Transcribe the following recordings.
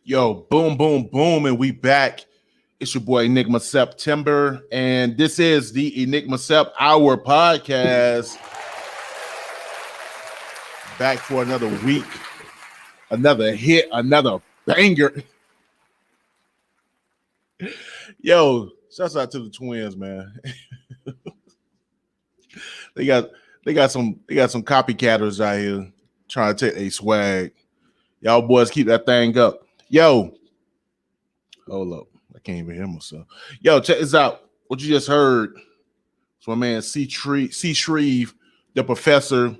Yo, boom, boom, boom, and we back. It's your boy Enigma September, and this is the Enigma Sept Hour podcast. Back for another week, another hit, another banger. Yo, shouts out to the twins, man. they got some copycatters out here trying to take a swag. Y'all boys keep that thing up. Yo, hold up. I can't even hear myself. Yo, check this out. What you just heard is my man C. Shreve, the professor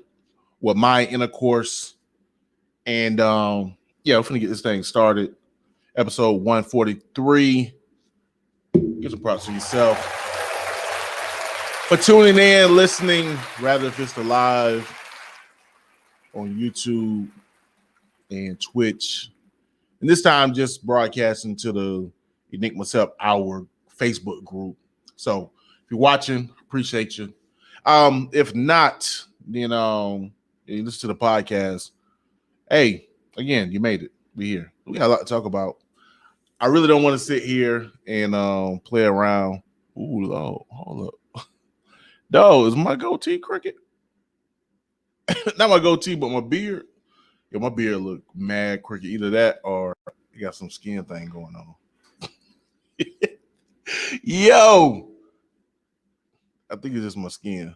with my Intercourse. And we're finna get this thing started. Episode 143. Give some props to yourself for tuning in, listening, rather if it's the live on YouTube and Twitch. And this time just broadcasting to the Enigma Sept Hour Facebook group. So if you're watching, appreciate you. If not, then you listen to the podcast. Hey, again, you made it. We here. We got a lot to talk about. I really don't want to sit here and play around. Ooh, Lord, hold up. No, is my goatee crooked? Not my goatee, but my beard. Yeah, my beard look mad crooked. Either that or you got some skin thing going on. Yo, I think it's just my skin.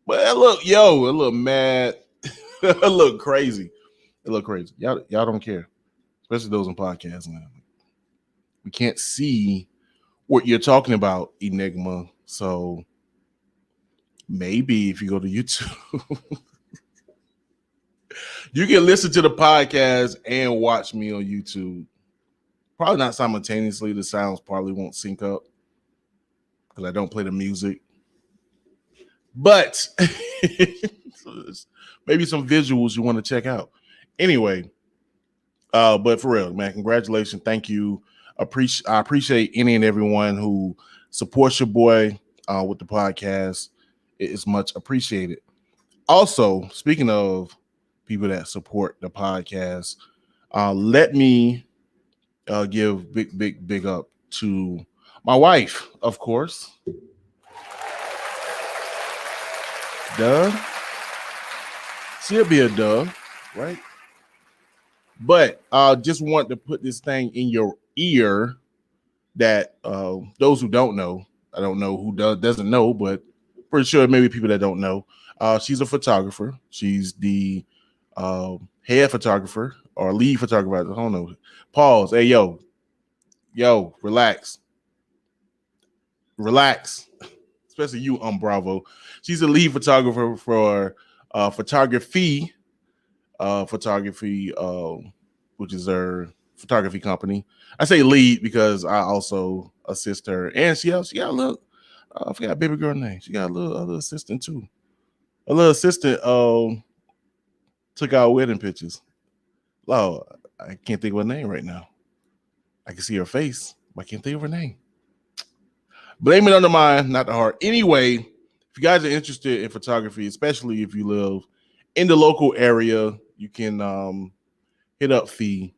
But it look mad. It look crazy. It look crazy. Y'all don't care. Especially those in podcasts now. We can't see what you're talking about, Enigma. So maybe if you go to YouTube, you can listen to the podcast and watch me on YouTube. Probably not simultaneously. The sounds probably won't sync up because I don't play the music. But maybe some visuals you want to check out. Anyway, but for real, man, congratulations. Thank you. I appreciate any and everyone who supports your boy with the podcast. It is much appreciated. Also, speaking of people that support the podcast, let me give big up to my wife, of course. Duh. She'll be a duh, right? But just want to put this thing in your ear that those who don't know, I don't know who doesn't know, but pretty sure maybe people that don't know. She's a photographer. She's the head photographer or lead photographer. I don't know. Pause. Hey, yo, relax. Especially you, Umbravo. She's a lead photographer for photography, which is her photography company. I say lead because I also assist her, and she got a little. I forgot baby girl name. She got a little other assistant too. A little assistant took our wedding pictures. Oh, I can't think of her name right now. I can see her face, but I can't think of her name. Blame it on the mind, not the heart. Anyway, if you guys are interested in photography, especially if you live in the local area, you can hit up Fee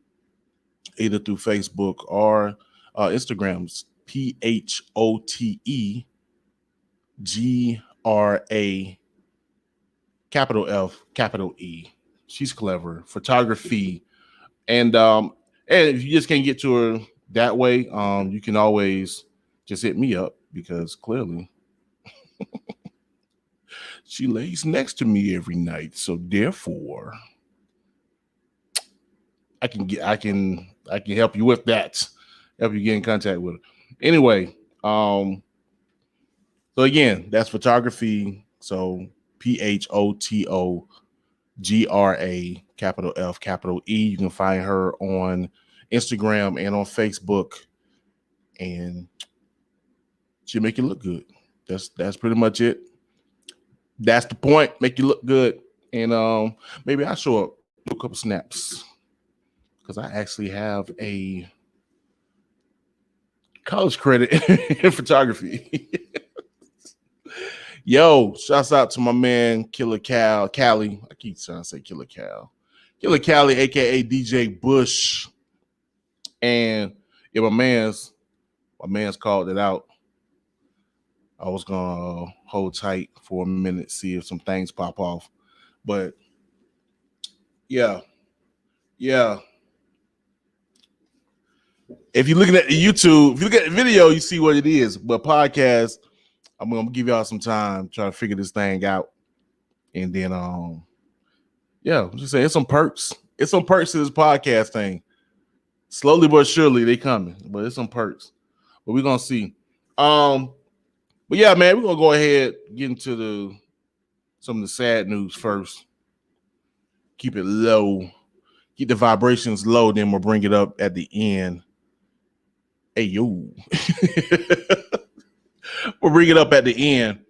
either through Facebook or Instagram's PHOTEGRA capital F capital E. She's clever. Photography. And if you just can't get to her that way, you can always just hit me up because clearly she lays next to me every night. So therefore, I can help you with that. Help you get in contact with her. Anyway, so again, that's photography. So PHOTOGRA capital F capital E. You can find her on Instagram and on Facebook, and she'll make you look good. That's pretty much it. That's the point. Make you look good. And maybe I'll show up, do a couple snaps, because I actually have a college credit in photography. Yo, shouts out to my man Killer Cali. I keep trying to say Killer Cali, aka DJ Bush. And yeah, my man's called it out. I was gonna hold tight for a minute, see if some things pop off. But yeah. If you're looking at the YouTube, if you look at the video, you see what it is. But podcast, I'm gonna give y'all some time try to figure this thing out. And then I'm just saying it's some perks. It's some perks to this podcast thing. Slowly but surely they coming, but it's some perks. But we're gonna see. But yeah, man, we're gonna go ahead get into some of the sad news first. Keep it low. Keep the vibrations low, then we'll bring it up at the end. Hey yo. We'll bring it up at the end.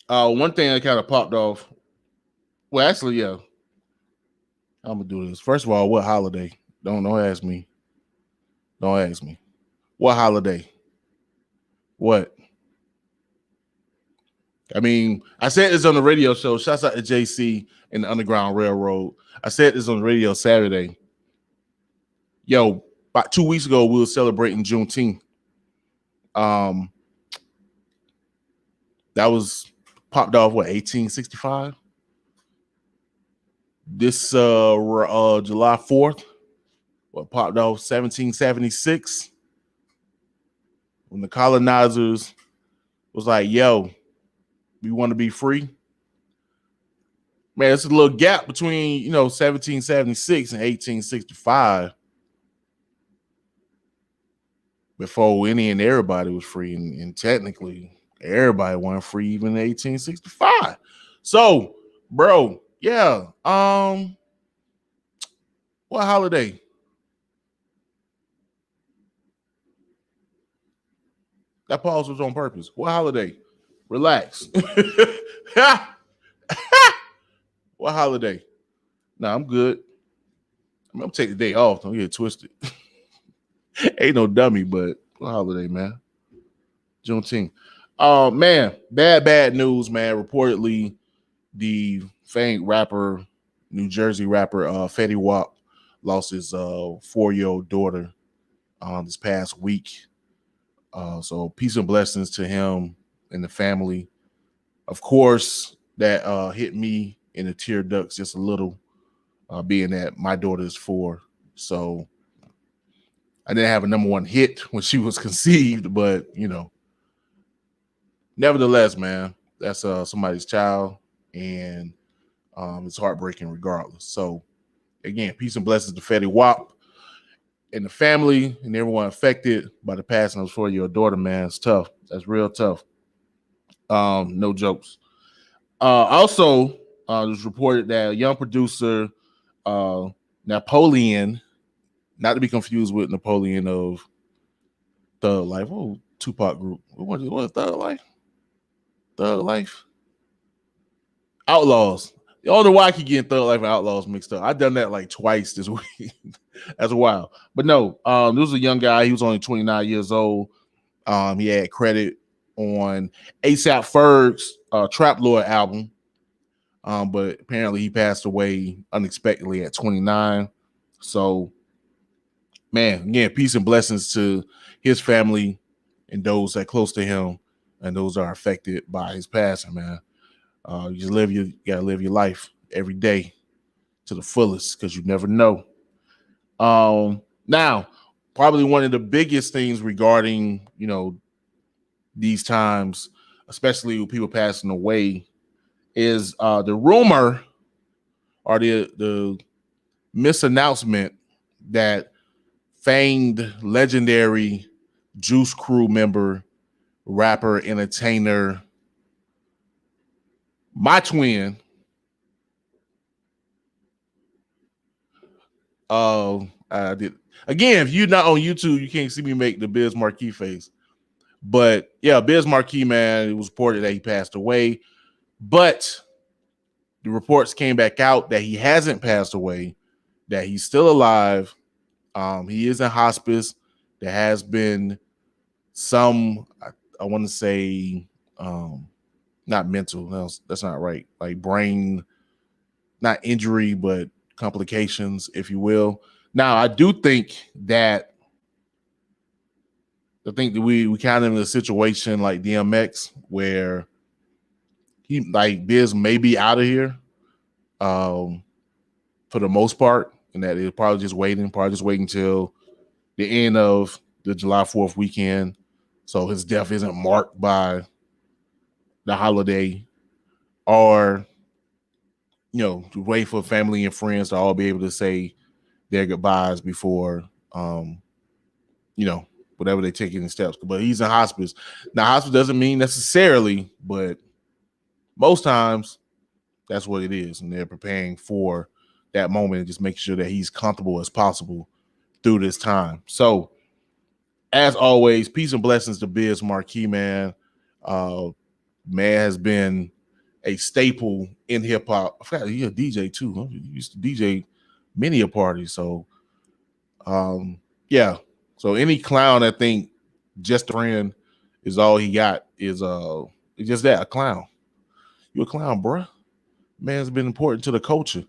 One thing that kind of popped off. Well, actually, yeah. I'm gonna do this. First of all, what holiday? Don't ask me. Don't ask me. What holiday? What? I mean, I said this on the radio show. Shouts out to JC and the Underground Railroad. I said this on the radio Saturday. Yo, about 2 weeks ago, we were celebrating Juneteenth. That was popped off, 1865? This July 4th, popped off 1776, when the colonizers was like, yo, we want to be free. Man, it's a little gap between, 1776 and 1865 before any and everybody was free. And technically, everybody wasn't free even in 1865. So, bro, yeah. What holiday? That pause was on purpose. What holiday? Relax. What holiday? Nah, I'm good. I'm gonna take the day off. Don't get it twisted. Ain't no dummy, but what holiday, man? Juneteenth. Man, bad news, man. Reportedly, the famed rapper, New Jersey rapper, Fetty Wap, lost his 4-year-old daughter this past week. So peace and blessings to him and the family. Of course, that hit me in the tear ducts just a little, being that my daughter is 4. So I didn't have a number 1 hit when she was conceived, but nevertheless, man, that's somebody's child, and it's heartbreaking regardless. So again, peace and blessings to Fetty Wap and the family and everyone affected by the passing of his 4-year-old daughter, man. It's tough. That's real tough. No jokes. Also, it was reported that a young producer, Napoleon, not to be confused with Napoleon of Thug Life. Oh, Tupac group. What is Thug Life? Thug Life? Outlaws. I don't know why I keep getting Thug Life and Outlaws mixed up. I've done that like twice this week. That's a while. But no, there was a young guy. He was only 29 years old. He had credit on A$AP Ferg's Trap Lord album. But apparently he passed away unexpectedly at 29. So, man, again, peace and blessings to his family and those that are close to him and those that are affected by his passing, man. You gotta live your life every day to the fullest, because you never know. Now, probably one of the biggest things regarding, these times, especially with people passing away, is the rumor or the misannouncement that famed legendary Juice Crew member, rapper, entertainer, my twin, I did again. If you're not on YouTube, you can't see me make the Biz Markie face. But yeah, Biz Markie, man, it was reported that he passed away, but the reports came back out that he hasn't passed away, that he's still alive. He is in hospice. There has been some, I want to say, not mental. No, that's not right. Like brain, not injury, but complications, if you will, Now, I do think that we kind of in a situation like DMX where Biz may be out of here for the most part, and that is probably just waiting till the end of the July 4th weekend, so his death isn't marked by the holiday, or wait for family and friends to all be able to say their goodbyes before whatever they take any steps. But he's in hospice. Now, hospice doesn't mean necessarily, but most times that's what it is, and they're preparing for that moment and just making sure that he's comfortable as possible through this time. So, as always, peace and blessings to Biz Markie, man. Man has been a staple in hip hop. I forgot he's a DJ too. He used to DJ many a party. So, yeah. So any clown that think just a friend is all he got is just that, a clown. You a clown, bruh. Man's been important to the culture.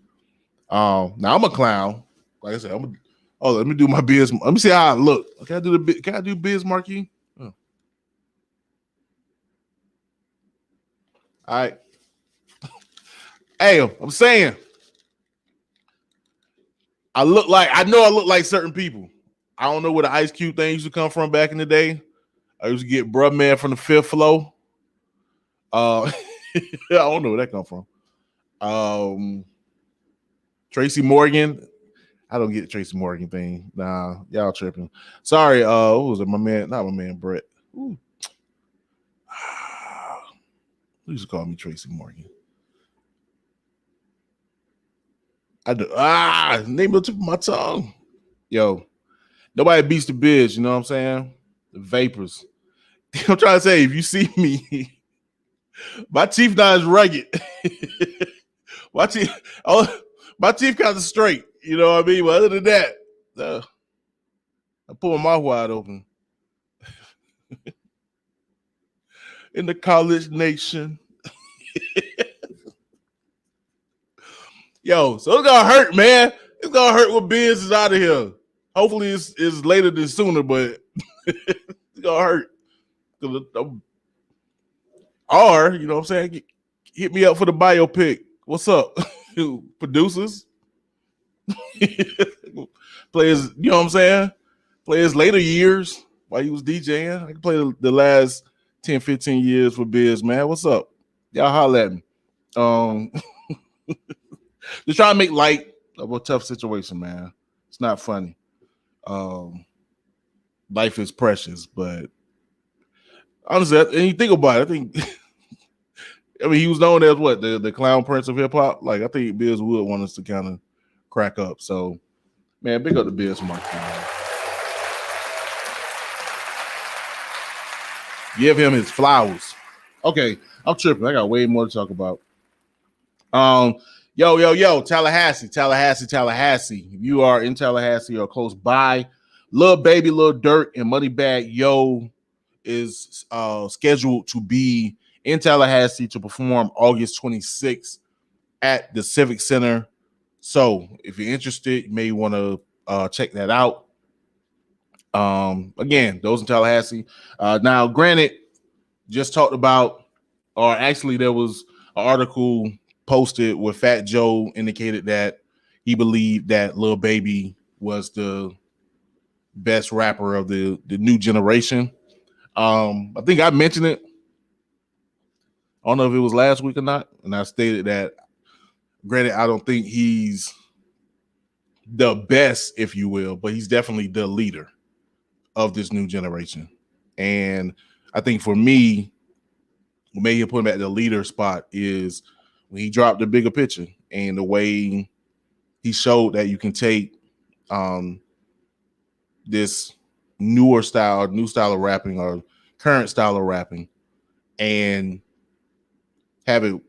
Now I'm a clown. Like I said, let me do my biz. Let me see how I look. Can I do Biz Markie? Oh. All right. Hey, I'm saying I look like certain people. I don't know where the Ice Cube thing used to come from back in the day. I used to get Bruh Man from the Fifth Flow. I don't know where that come from. Tracy Morgan. I don't get the Tracy Morgan thing. Nah, y'all tripping. Sorry, what was it? My man, not my man, Brett. Who used to call me Tracy Morgan? I do. Name of the tip of my tongue. Yo, nobody beats the Biz, you know what I'm saying? The Vapors. I'm trying to say, if you see me, my teeth not as rugged. my teeth kind of straight. You know what I mean? But other than that, I pull my mouth wide open. In the college nation. Yo, so it's gonna hurt, man. It's gonna hurt when Biz is out of here. Hopefully it's later than sooner, but it's gonna hurt. Or, you know what I'm saying? Hit me up for the biopic. What's up? Producers? Players, you know what I'm saying? Play his later years while he was DJing. I can play the last 10, 15 years for Biz, man. What's up? Y'all holler at me. Just try to make light of a tough situation, man. It's not funny. Life is precious, but honestly, and you think about it, I think he was known as what, the clown prince of hip hop. Like, I think Biz would want us to kind of crack up. So, man, big up the Biz Markie. Give him his flowers. Okay, I'm tripping. I got way more to talk about. Yo, Tallahassee. If you are in Tallahassee or close by, Lil Baby, Lil Durk, and Moneybagg Yo is scheduled to be in Tallahassee to perform August 26th at the Civic Center. So if you're interested, you may want to check that out. Again, those in Tallahassee. Now, granted, just talked about, or actually there was an article posted where Fat Joe indicated that he believed that Lil Baby was the best rapper of the new generation. I think I mentioned it. I don't know if it was last week or not. And I stated that, granted, I don't think he's the best, if you will, but he's definitely the leader of this new generation. And I think for me, what made him put him at the leader spot is when he dropped the bigger picture and the way he showed that you can take this new style of rapping or current style of rapping and have it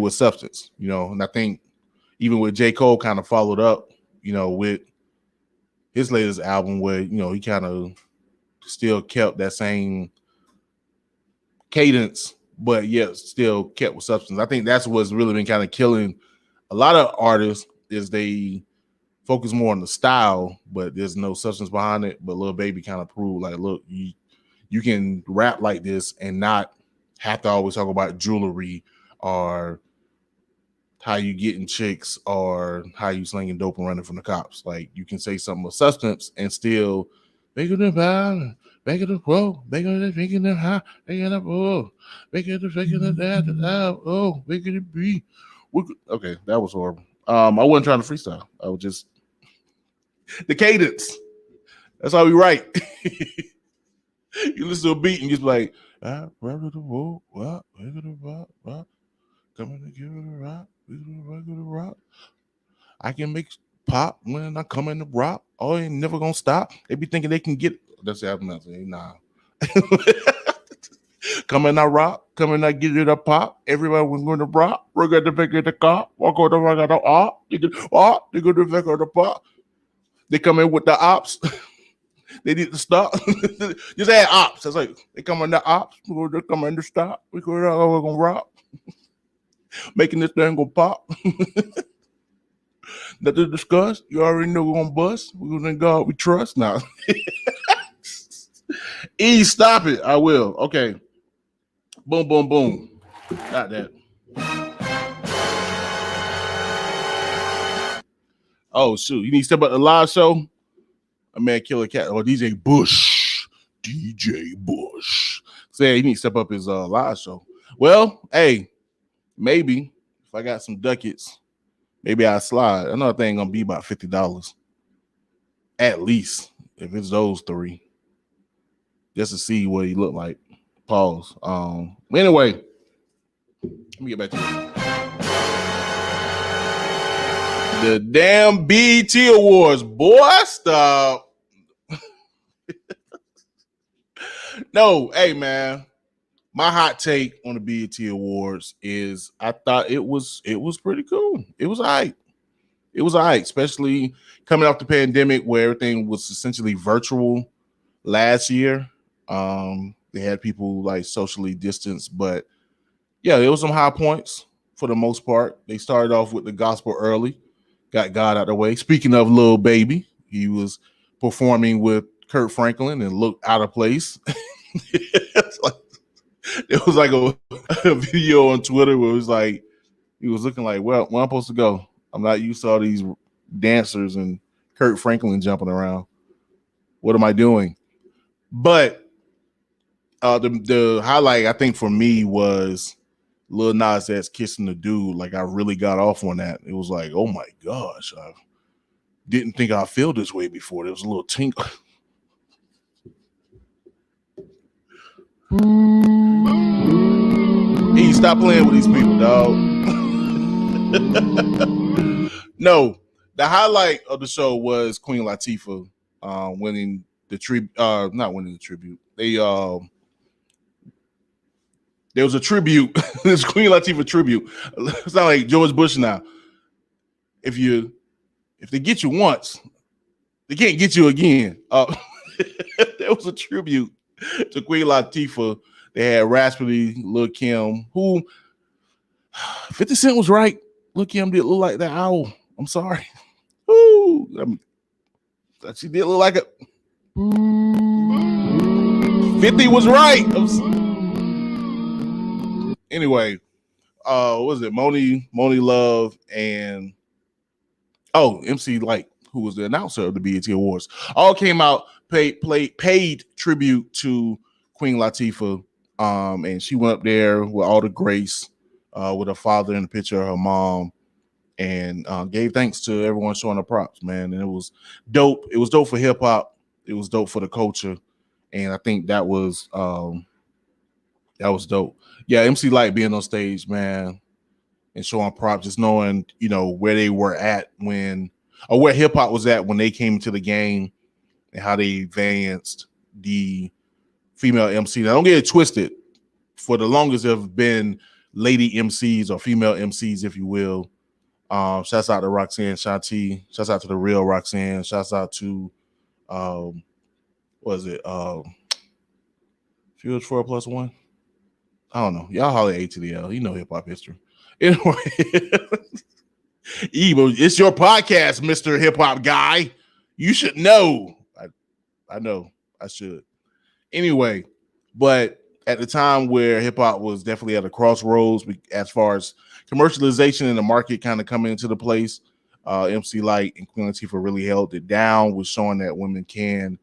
with substance, you know. And I think even with J. Cole kind of followed up, you know, with his latest album where, you know, he kind of still kept that same cadence, but yet still kept with substance. I think that's what's really been kind of killing a lot of artists is they focus more on the style, but there's no substance behind it. But Lil Baby kind of proved like, look, you can rap like this and not have to always talk about jewelry or how you getting chicks or how you slinging dope and running from the cops. Like you can say something with substance and still bigger than pound, bigger than pro, bigger than bigger than high, bigger than oh, bigger than that, oh, bigger than B. Okay, that was horrible. I wasn't trying to freestyle. I was just the cadence. That's how we write. You listen to a beat and just like, coming to give it a rock, rock. I can make pop when I come in the rock. Oh, ain't never gonna stop. They be thinking they can get. That's the album. Nah. Come in, I rock. Come in, I get it a pop. Everybody was going to rock. We're going to pick it the cop. Walk on the rock of the op. They go to pick of the pop. They come in with the ops. They need to stop. Just add ops. That's like they come in the ops. We're going to come in to stop. We're going to rock. Making this thing go pop. Nothing to discuss. You already know we're gonna bust. We're gonna God we trust now. E, stop it. I will. Okay. Boom, boom, boom. Got that. Oh shoot! You need to step up the live show. A man, Killer Cat or DJ Bush. DJ Bush. Say he need to step up his live show. Well, hey. Maybe if I got some ducats, maybe I'll slide. Another thing gonna be about $50. At least, if it's those three. Just to see what he look like. Pause. Anyway, let me get back to it. The damn BET Awards, boy, stop. No, hey man. My hot take on the BET Awards is I thought it was pretty cool. It was all right. It was all right, especially coming off the pandemic where everything was essentially virtual last year. They had people like socially distanced, but yeah, there was some high points for the most part. They started off with the gospel early, got God out of the way. Speaking of Lil Baby, he was performing with Kurt Franklin and looked out of place. It was like a video on Twitter where it was like he was looking like, well, where I'm supposed to go? I'm not used to all these dancers and Kurt Franklin jumping around. What am I doing? But the highlight I think for me was Lil Nas X kissing the dude. Like I really got off on that. It was like, oh my gosh, I didn't think I'd feel this way before. There was a little tinkle. He stop playing with these people, dog. No, the highlight of the show was Queen Latifah winning the tribute. Not winning the tribute. There was a tribute. This Queen Latifah tribute. It's not like George Bush now. If they get you once, they can't get you again. There was a tribute to Queen Latifah. They had Raspberry, Lil Kim, who 50 Cent was right. Lil Kim did look like that owl. I'm sorry. Ooh, she did look like a 50 was right. Anyway, what was it? Moni Love and MC Light, who was the announcer of the BET Awards, all came out, paid tribute to Queen Latifah. And she went up there with all the grace, with her father in the picture of her mom, and gave thanks to everyone showing her props, man. And it was dope. It was dope for hip hop. It was dope for the culture, and I think that was dope. Yeah, MC Light being on stage, man, and showing props, just knowing where they were at where hip hop was at when they came into the game, and how they advanced the female MC. Now, don't get it twisted. For the longest, there have been lady MCs or female MCs, if you will. Shouts out to Roxanne Shanti. Shouts out to the real Roxanne. Shouts out to what is it? Fuse 4+1. I don't know. Y'all holler ATL. You know hip hop history. Anyway, Evil, it's your podcast, Mr. Hip Hop Guy. You should know. I know. I should. Anyway, but at the time where hip hop was definitely at a crossroads as far as commercialization in the market kind of coming into the place, MC Lyte and Queen Latifah really held it down, was showing that women can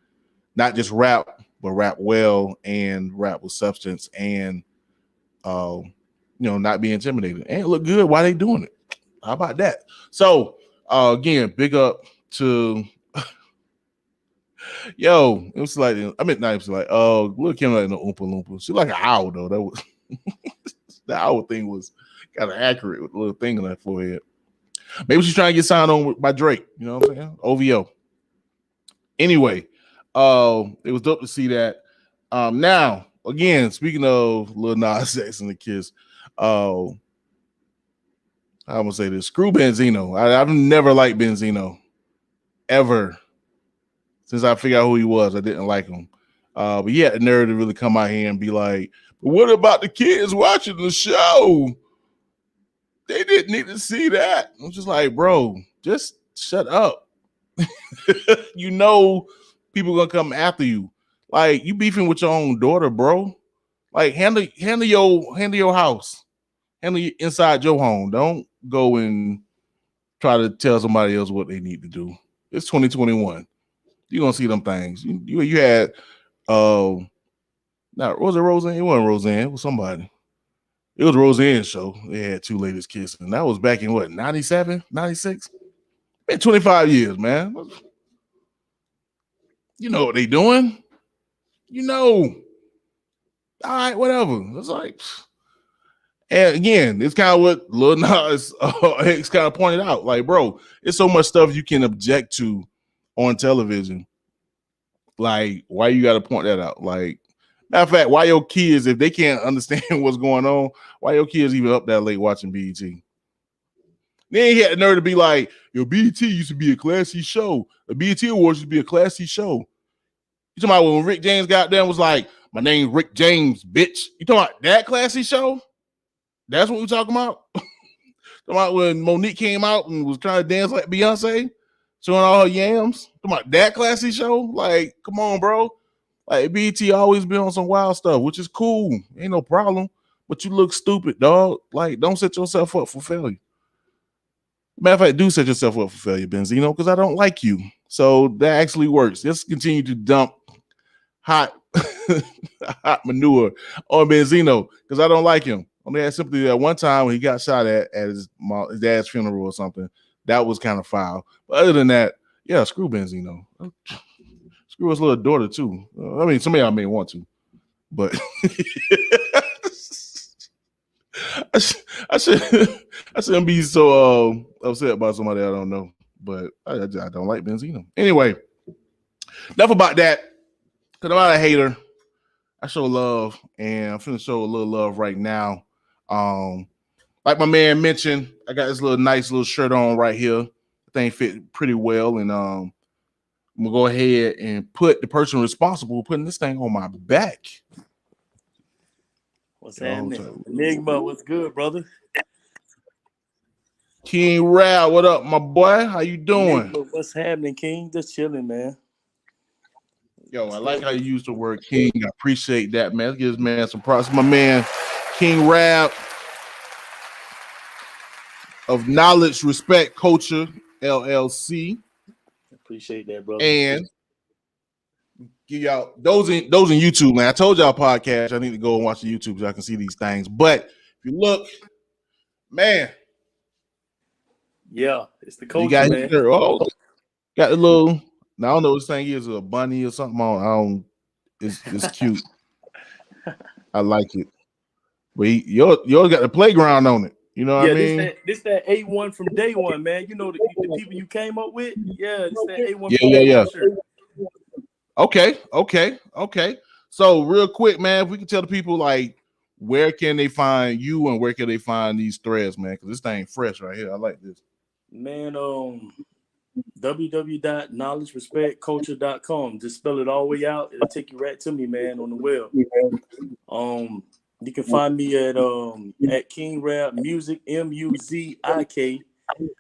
not just rap, but rap well and rap with substance and not be intimidated and look good while they doing it. How about that? So again, big up to yo, it was like not even like Lil Kim like no Oompa Loompa. She like an owl though. That was the owl thing was kind of accurate with the little thing on that forehead. Maybe she's trying to get signed on by Drake. You know what I'm saying? OVO. Anyway, it was dope to see that. Now, again, speaking of Lil Nas X and the Kiss, I'm gonna say this: screw Benzino. I've never liked Benzino, ever. Since I figured out who he was, I didn't like him. But he had the nerve to really come out here and be like, "But what about the kids watching the show? They didn't need to see that." I'm just like, bro, just shut up. You know people gonna come after you. Like, you beefing with your own daughter, bro. Like, handle your house. Handle inside your home. Don't go and try to tell somebody else what they need to do. It's 2021. You're gonna see them things. You had was it Roseanne? It wasn't Roseanne, it was somebody. It was Roseanne's show. They had two ladies kissing. That was back in what, 97, 96? Been 25 years, man. You know what they doing. You know. All right, whatever. It's like, and again, it's kind of what Lil Nas X kind of pointed out. Like, bro, it's so much stuff you can object to on television. Like, why you got to point that out? Like, matter of fact, why your kids, if they can't understand what's going on, why your kids even up that late watching BET? Then he had the nerve to be like, yo, BET used to be a classy show. The BET Awards used to be a classy show. You talking about when Rick James got there and was like, my name's Rick James, bitch. You talking about that classy show? That's what we're talking about? Talking about when Monique came out and was trying to dance like Beyonce, showing all her yams? Talking about that classy show? Like, come on, bro. Like, BET always been on some wild stuff, which is cool. Ain't no problem. But you look stupid, dog. Like, don't set yourself up for failure. Matter of fact, do set yourself up for failure, Benzino, because I don't like you. So that actually works. Just continue to dump hot manure on Benzino because I don't like him. Only had sympathy that one time when he got shot at his dad's funeral or something. That was kind of foul. But other than that, yeah, screw Benzino. Screw his little daughter too. I mean, some of y'all may want to, but I shouldn't be so upset about somebody I don't know. But I don't like Benzino. Anyway, enough about that. Because I'm not a hater. I show love, and I'm finna show a little love right now. Like my man mentioned, I got this nice little shirt on right here. The thing fit pretty well, and I'm gonna go ahead and put the person responsible putting this thing on my back. What's happening? Enigma, what's good, brother? King Rab, what up, my boy? How you doing? Enigma, what's happening, King? Just chilling, man. Yo, I like how you use the word king. I appreciate that, man. Let's give this man some props. My man, King Rab of Knowledge, Respect, Culture, LLC. Appreciate that, brother. And give y'all those in YouTube, man. I told y'all podcast. I need to go and watch the YouTube so I can see these things. But if you look, man. Yeah, it's the culture, man. Got the little. Now I don't know what this thing is, a bunny or something. It's cute. I like it. But yours got the playground on it. You know what I mean? This that A1 from day one, man. You know the people you came up with? Yeah, this that A1 from day one shirt. Okay. So real quick, man, if we can tell the people like where can they find you and where can they find these threads, man? Because this thing fresh right here. I like this. Man, www.knowledgerespectculture.com. Just spell it all the way out. It'll take you right to me, man, on the web. You can find me at King Rab Music, MUZIK,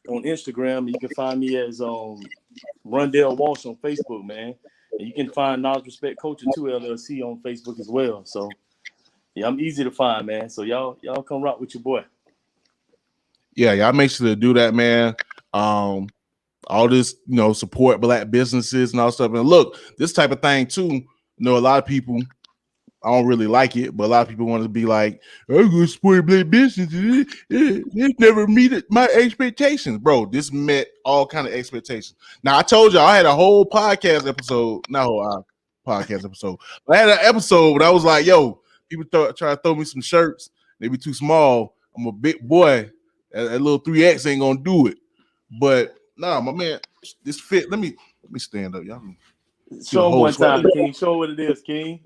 on Instagram. You can find me as Rondell Walsh on Facebook, man. And you can find Knowledge Respect Culture 2 LLC on Facebook as well. So yeah, I'm easy to find, man. So y'all come rock with your boy. Yeah, y'all make sure to do that, man. All this, support Black businesses and all stuff. And look, this type of thing too. A lot of people, I don't really like it, but a lot of people want to be like, I'm going to support Black businesses. It never meet my expectations, bro. This met all kind of expectations. Now I told you I had a whole podcast episode, not a whole podcast episode. But I had an episode where I was like, yo, people try to throw me some shirts. They be too small. I'm a big boy. That little 3X ain't gonna do it. But nah, my man, this fit. Let me stand up, y'all. Show him one time, King. Show what it is, King.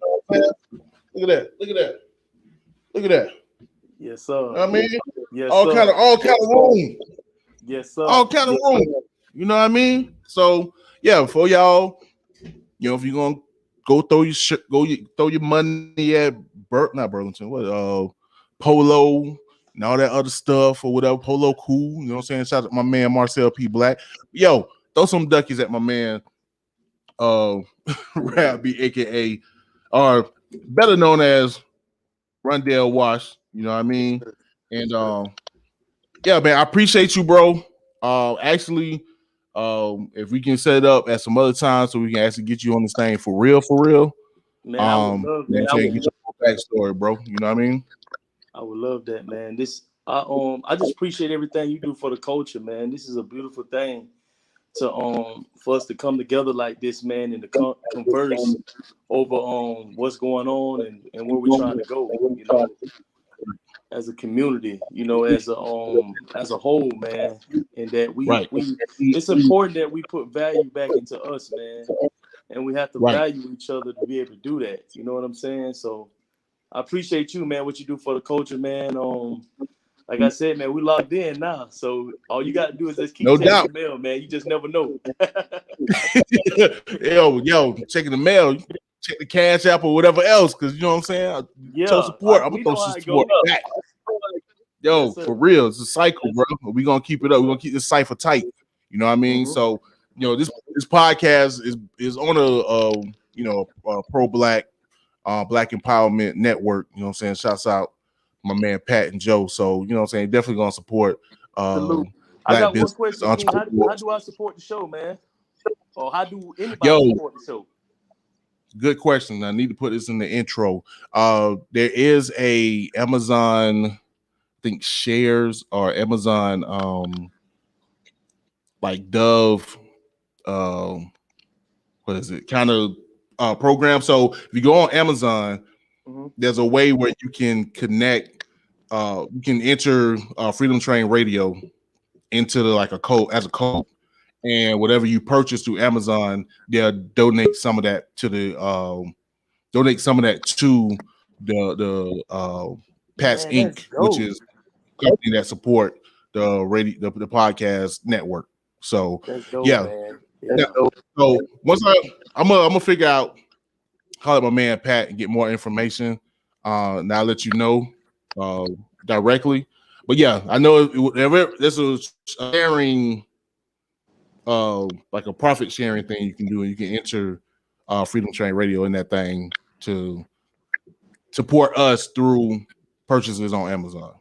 Look at that. Yes, sir. I mean, yes, all sir. kind of room. Yes, sir. All kind of room. You know what I mean? So yeah, for y'all, if you're gonna go throw your money at Burlington, Polo and all that other stuff or whatever, Polo Cool. You know what I'm saying? Shout out to my man Marcel P. Black. Yo, throw some duckies at my man Rab D, aka or better known as Rondell Walsh. You know what I mean? And yeah, man, I appreciate you, bro. Actually, if we can set it up at some other time so we can actually get you on this thing for real. Man, I would love that. I would get your backstory, bro. You know what I mean? I would love that, man. I just appreciate everything you do for the culture, man. This is a beautiful thing to for us to come together like this, man, and to converse over what's going on and where we're trying to go, as a community, as a whole, man. And that we it's important that we put value back into us, man. And we have to value each other to be able to do that. You know what I'm saying? So I appreciate you, man, what you do for the culture, man. Like I said, man, we locked in now. So all you got to do is just keep checking the mail, man. You just never know. yo, checking the mail, check the Cashapp or whatever else, because you know what I'm saying? Show support. I'm going to throw some support back. Yo, yes, for real, it's a cycle, bro. We're going to keep it up. We're going to keep this cipher tight. You know what I mean? Mm-hmm. So, this podcast is on a pro-Black Black Empowerment Network. You know what I'm saying? Shouts out my man Pat and Joe. So, you know what I'm saying? Definitely gonna support I got one question. How do I support the show, man? Or how do anybody support the show? Good question. I need to put this in the intro. There is a Amazon, I think, shares or Amazon like Dove what is it? Kind of program. So if you go on Amazon, there's a way where you can connect, you can enter Freedom Train Radio into a code, and whatever you purchase through Amazon, they'll donate some of that to the Pats Inc., which is a company that support the radio, the podcast network. So dope, man. Yeah. So once I'm gonna figure out how my man Pat and get more information. And I'll let you know directly. But yeah, I know this is sharing, like a profit sharing thing you can do, and you can enter Freedom Train Radio in that thing to support us through purchases on Amazon.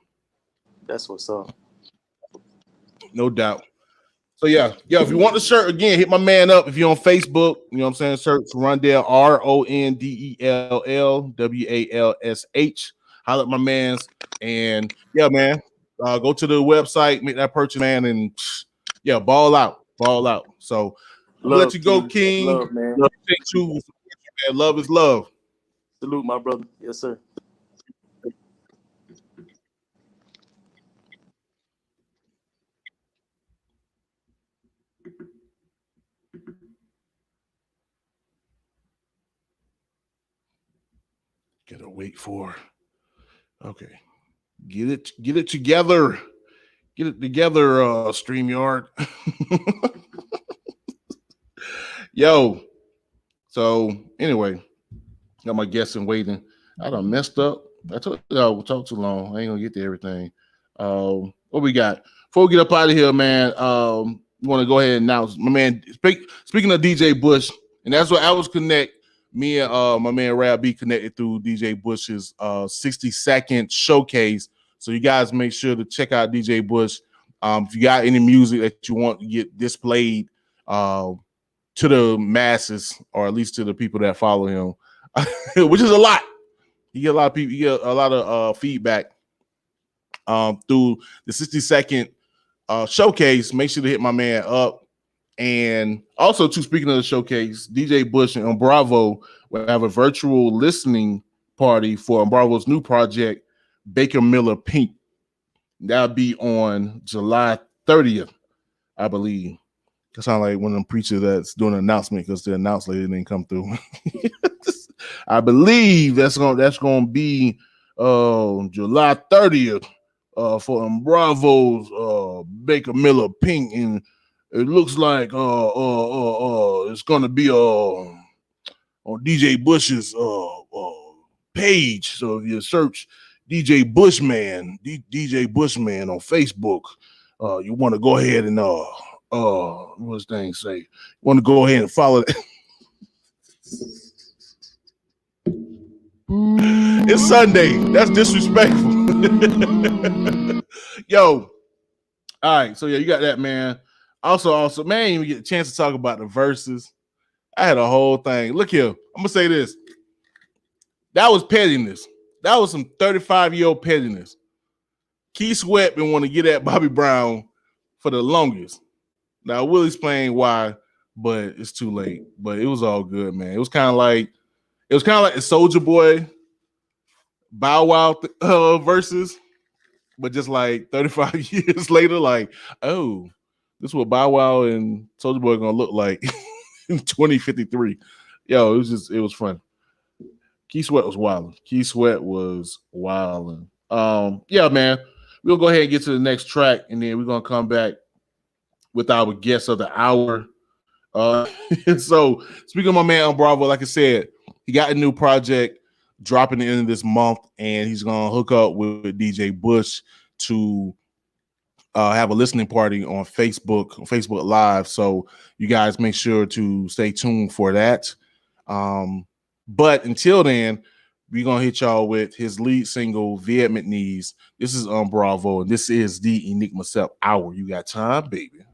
That's what's up. No doubt. So yeah, if you want the shirt, again, hit my man up. If you're on Facebook, you know what I'm saying, search Rondell, Rondell WALSH. Holla at my mans. And yeah, man, go to the website, make that purchase, man, and yeah, ball out. So I'll let you go, King. Love, man. Love is love. Salute, my brother. Yes, sir. Gotta wait for. Okay, get it together. Get it together, StreamYard. Yo. So anyway, got my guests in waiting. I done messed up. I told you I would talk too long. I ain't gonna get to everything. What we got? Before we get up out of here, man, we want to go ahead and announce my man. Speaking of DJ Bush, and that's what I was connect. Me and my man Rab D connected through DJ Bush's 60-second showcase. So you guys make sure to check out DJ Bush. If you got any music that you want to get displayed to the masses, or at least to the people that follow him, which is a lot. You get a lot of people. You get a lot of feedback through the 60-second showcase. Make sure to hit my man up. And also, too, speaking of the showcase, DJ Bush and Umbravo will have a virtual listening party for Umbravo's new project, Baker Miller Pink. That'll be on July 30th, I believe. It sounds like one of them preachers that's doing an announcement because the announce lady didn't come through. I believe that's gonna be July 30th for Umbravo's Baker Miller Pink, and it looks like it's gonna be on DJ Bush's page. So if you search DJ Bushman, DJ Bushman on Facebook, you want to go ahead and what's thing say? You want to go ahead and follow that. It's Sunday. That's disrespectful. Yo. All right. So yeah, you got that, man. Also, man, you get a chance to talk about the verses. I had a whole thing. Look here. I'm gonna say this. That was pettiness. That was some 35-year-old pettiness. Keith Sweat been want to get at Bobby Brown for the longest. Now I will explain why, but it's too late. But it was all good, man. It was kind of like the Soulja Boy Bow Wow verses, but just like 35 years later, like, oh, this is what Bow Wow and Soulja Boy are gonna look like in 2053. Yo, it was fun. Keith Sweat was wilding. Yeah, man. We'll go ahead and get to the next track, and then we're gonna come back with our guest of the hour. So speaking of my man Umbravo, like I said, he got a new project dropping the end of this month, and he's gonna hook up with DJ Bush to have a listening party on Facebook Live. So you guys make sure to stay tuned for that. But until then, we're gonna hit y'all with his lead single, Vietnamese. This is Umbravo, and this is the Enigma Sept Hour. You got time, baby.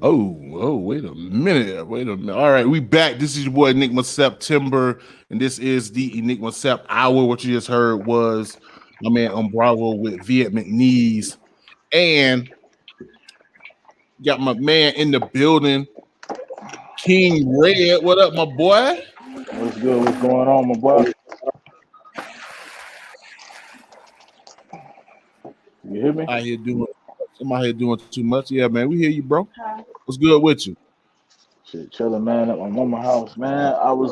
Oh, wait a minute. All right, we back. This is your boy Enigma September, and this is the Enigma Sept Hour. What you just heard was my man Umbravo with Vietnamese, and got my man in the building, King Red. What up, my boy? What's good? What's going on, my boy? You hear me? I'm out here doing too much. Yeah, man, we hear you, bro. What's good with you? Shit, chilling, man, at my mama's house, man. I was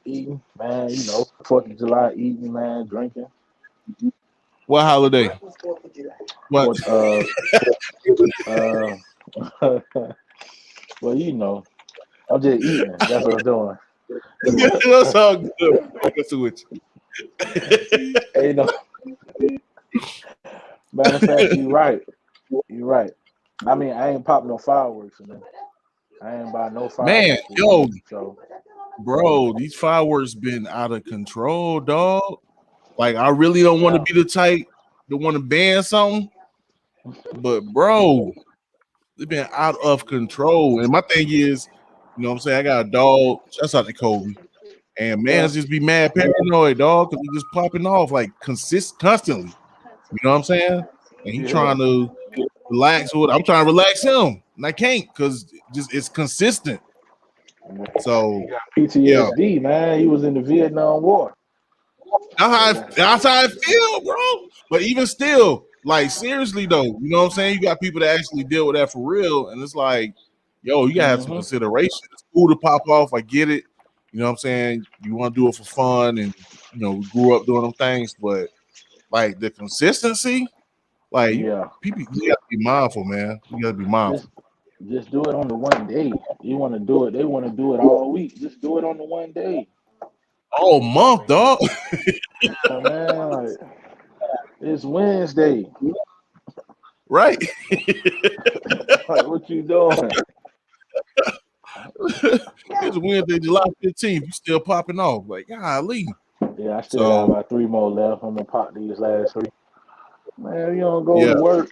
eating, man. You know, 4th of July, eating, man, drinking. What holiday? What? Well, you know, I'm just eating. That's what I'm doing. That's all good. What's with you? Hey, no. Matter of fact, you're right. You're right. I mean, I ain't popping no fireworks, man. I ain't buy no fireworks. Man, yo, so. Bro, these fireworks been out of control, dog. Like, I really don't want to be the type to want to ban something, but bro, they've been out of control. And my thing is, you know what I'm saying? I got a dog. Shouts out to Kobe. And man's just be mad paranoid, dog, because he just popping off like constantly. You know what I'm saying? And he trying to relax with. I'm trying to relax him, and I can't because just it's consistent. So PTSD, man. He was in the Vietnam War. That's how I feel, bro. But even still, like seriously though, you know what I'm saying? You got people that actually deal with that for real, and it's like, yo, you gotta have some consideration. It's cool to pop off. I get it. You know what I'm saying? You want to do it for fun, and you know, we grew up doing them things, but like the consistency, like people, you gotta be mindful, man. You gotta be mindful. Just do it on the one day. You want to do it, they want to do it all week. Just do it on the one day. All month, dog. Oh, man, like, it's Wednesday. Right. Like, what you doing? It's Wednesday, July 15th. You still popping off. Like, golly. Yeah, I still got about 3 more left. I'm going to pop these last 3. Man, you don't go to work.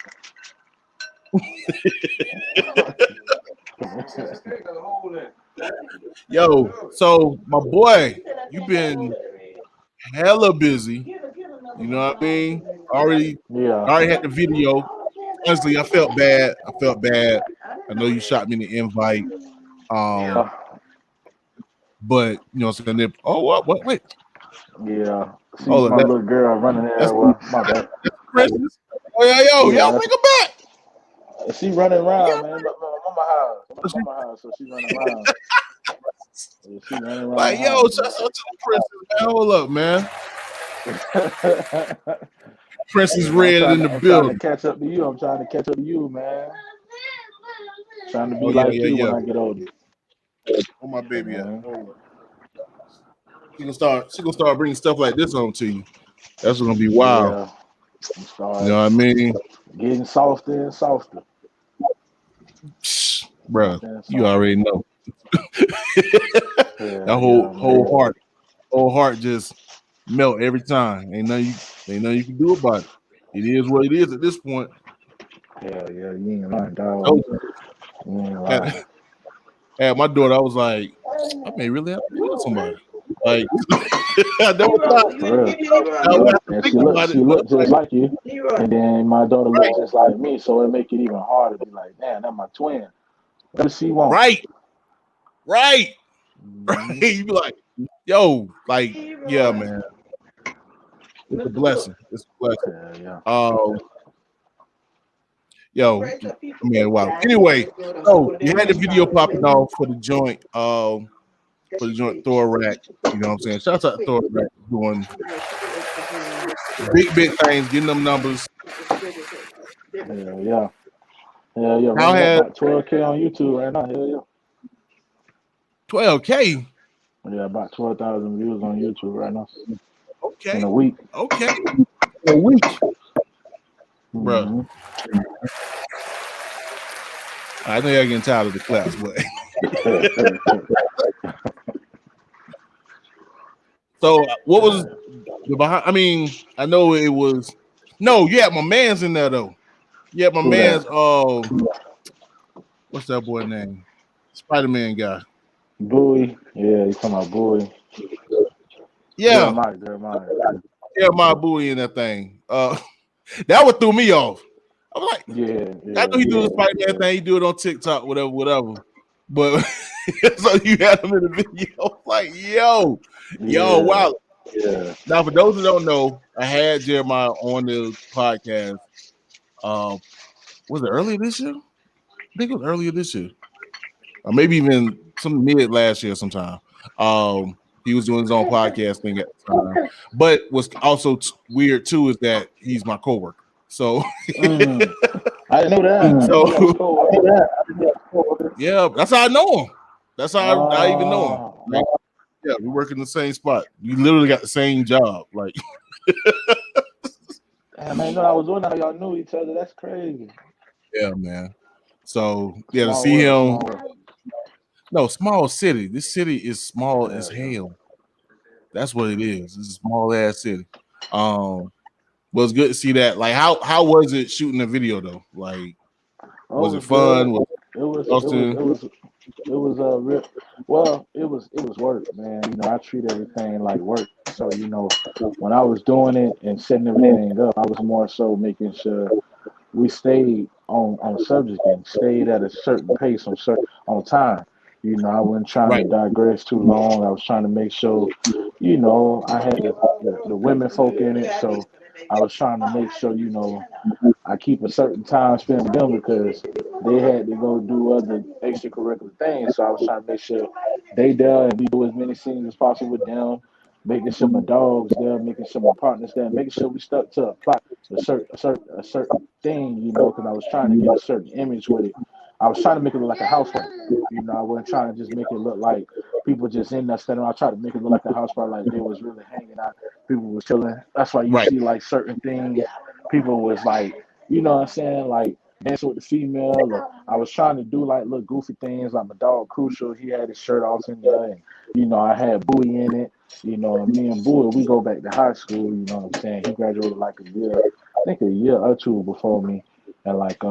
Yo, so my boy, you've been hella busy. You know what I mean? Already had the video. Honestly, I felt bad. I know you shot me the invite. But you know what I'm saying? Oh, what? Wait. Yeah. See my little girl running there. My bad. Christmas. Oh, y'all bring her back. She running around, man. My mama house, so she running around. She running around. Like, yo, shout out to the princess, man. Hold up, man. Princess Red in the building. I'm trying to catch up to you. I'm trying to catch up to you, man. Trying to be like you when I get older. Oh, my baby, She gonna start bringing stuff like this on to you. That's gonna be wild. Yeah. You know what I mean? Getting softer and softer. Bro, you already know. That whole heart just melt every time. Ain't nothing you can do about it. It is what it is at this point. Yeah, you ain't lying, dog. You ain't lying. At my daughter, I was like, I may really have to kill somebody. Like, I never thought. She looked just like you, and then my daughter looks just like me, so it make it even harder to be like, damn, that's my twin. What does she want? Right. You be like, yo, like, yeah, man. It's a blessing. Yo, man, wow. Anyway, so you had the video popping off for the joint, Thow A Rack. You know what I'm saying? Shout out to Thow A Rack doing big things, getting them numbers. Yeah. How had about 12K on YouTube right now? Hell yeah. 12K? Yeah, about 12,000 views on YouTube right now. Okay. In a week. Okay. A week. Bro. I know y'all getting tired of the claps, but so what was the behind? I mean, I know it was you had my man's in there though. Yeah, my man's what's that boy name? Spider-Man guy. Bowie. Yeah, you talking about Bowie. Yeah. Jeremiah. Bowie in that thing. That what threw me off. I was like, I knew he do the Spider-Man thing. He do it on TikTok, whatever. But so you had him in the video. Like, yo, wow. Yeah. Now, for those who don't know, I had Jeremiah on the podcast. Was it earlier this year? I think it was earlier this year, or maybe even some mid last year sometime. He was doing his own podcast thing at the time. But what's also weird too is that he's my coworker. So I didn't know that. So yeah, that's how I know him. That's how I even know him. Like, yeah, we work in the same spot. We literally got the same job. Like, man, I was wondering how y'all knew each other. That's crazy. Yeah, man. So yeah, to see him. No, small city. This city is small as hell. That's what it is. It's a small ass city. Well, it's good to see that. Like, how was it shooting the video though? Like, was it fun? It was real. Well, it was work, man. You know, I treat everything like work. So you know, when I was doing it and setting everything up, I was more so making sure we stayed on subject and stayed at a certain pace on time. You know, I wasn't trying to digress too long. I was trying to make sure, you know, I had the women folk in it. So I was trying to make sure, you know, I keep a certain time spent with them because they had to go do other extracurricular things. So I was trying to make sure they there and we do as many scenes as possible with them, making sure my dogs there, making sure my partners there, making sure we stuck to a plot, a certain thing, you know, because I was trying to get a certain image with it. I was trying to make it look like a house party. You know, I wasn't trying to just make it look like people just in there standing around. I tried to make it look like a house party, like they was really hanging out. People was chilling. That's why you see like certain things. People was like, you know what I'm saying, like dancing with the female. Or I was trying to do like little goofy things, like my dog Crucial. He had his shirt off in there, and you know I had Bowie in it. You know, and me and Bowie, we go back to high school. You know what I'm saying? He graduated like a year or two before me. And like,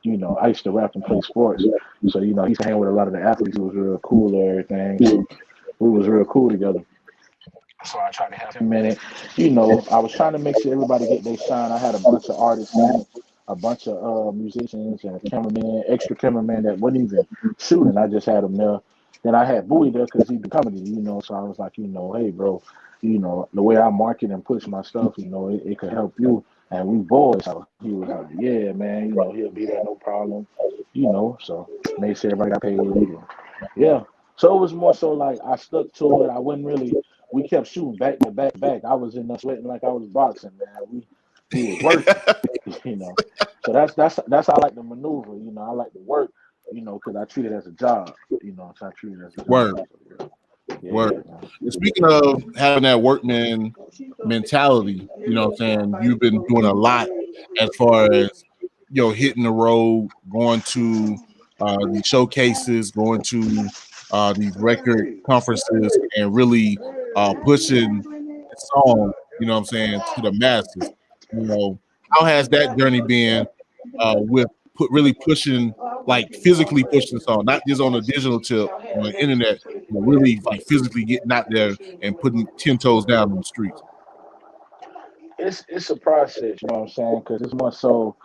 you know, I used to rap and play sports. So, you know, he used to hang with a lot of the athletes. He was real cool and everything. So we was real cool together. So I tried to have him in it. You know, I was trying to make sure everybody get their shine. I had a bunch of artists in it, a bunch of musicians and extra cameraman that wasn't even shooting. I just had them there. Then I had Bowie there because he do comedy, you know. So I was like, you know, hey, bro, you know, the way I market and push my stuff, you know, it could help you. And we boys, so he was like, yeah, man, you know, he'll be there, no problem, you know. So made sure everybody got paid. Yeah. So it was more so like I stuck to it. I wasn't really. We kept shooting back to back. I was in there sweating like I was boxing, man. We was working, you know. So that's how I like to maneuver. You know, I like to work, you know, because I treat it as a job. You know, so I treat it as a job. Word. Word. And speaking of having that workman mentality, you know what I'm saying, you've been doing a lot as far as, you know, hitting the road, going to these showcases, going to these record conferences, and really pushing the song, you know what I'm saying, to the masses. You know, how has that journey been with really pushing, like physically pushing the song, not just on a digital tip on the internet, but really like physically getting out there and putting 10 toes down on the streets? It's a process, you know what I'm saying? Because it's more so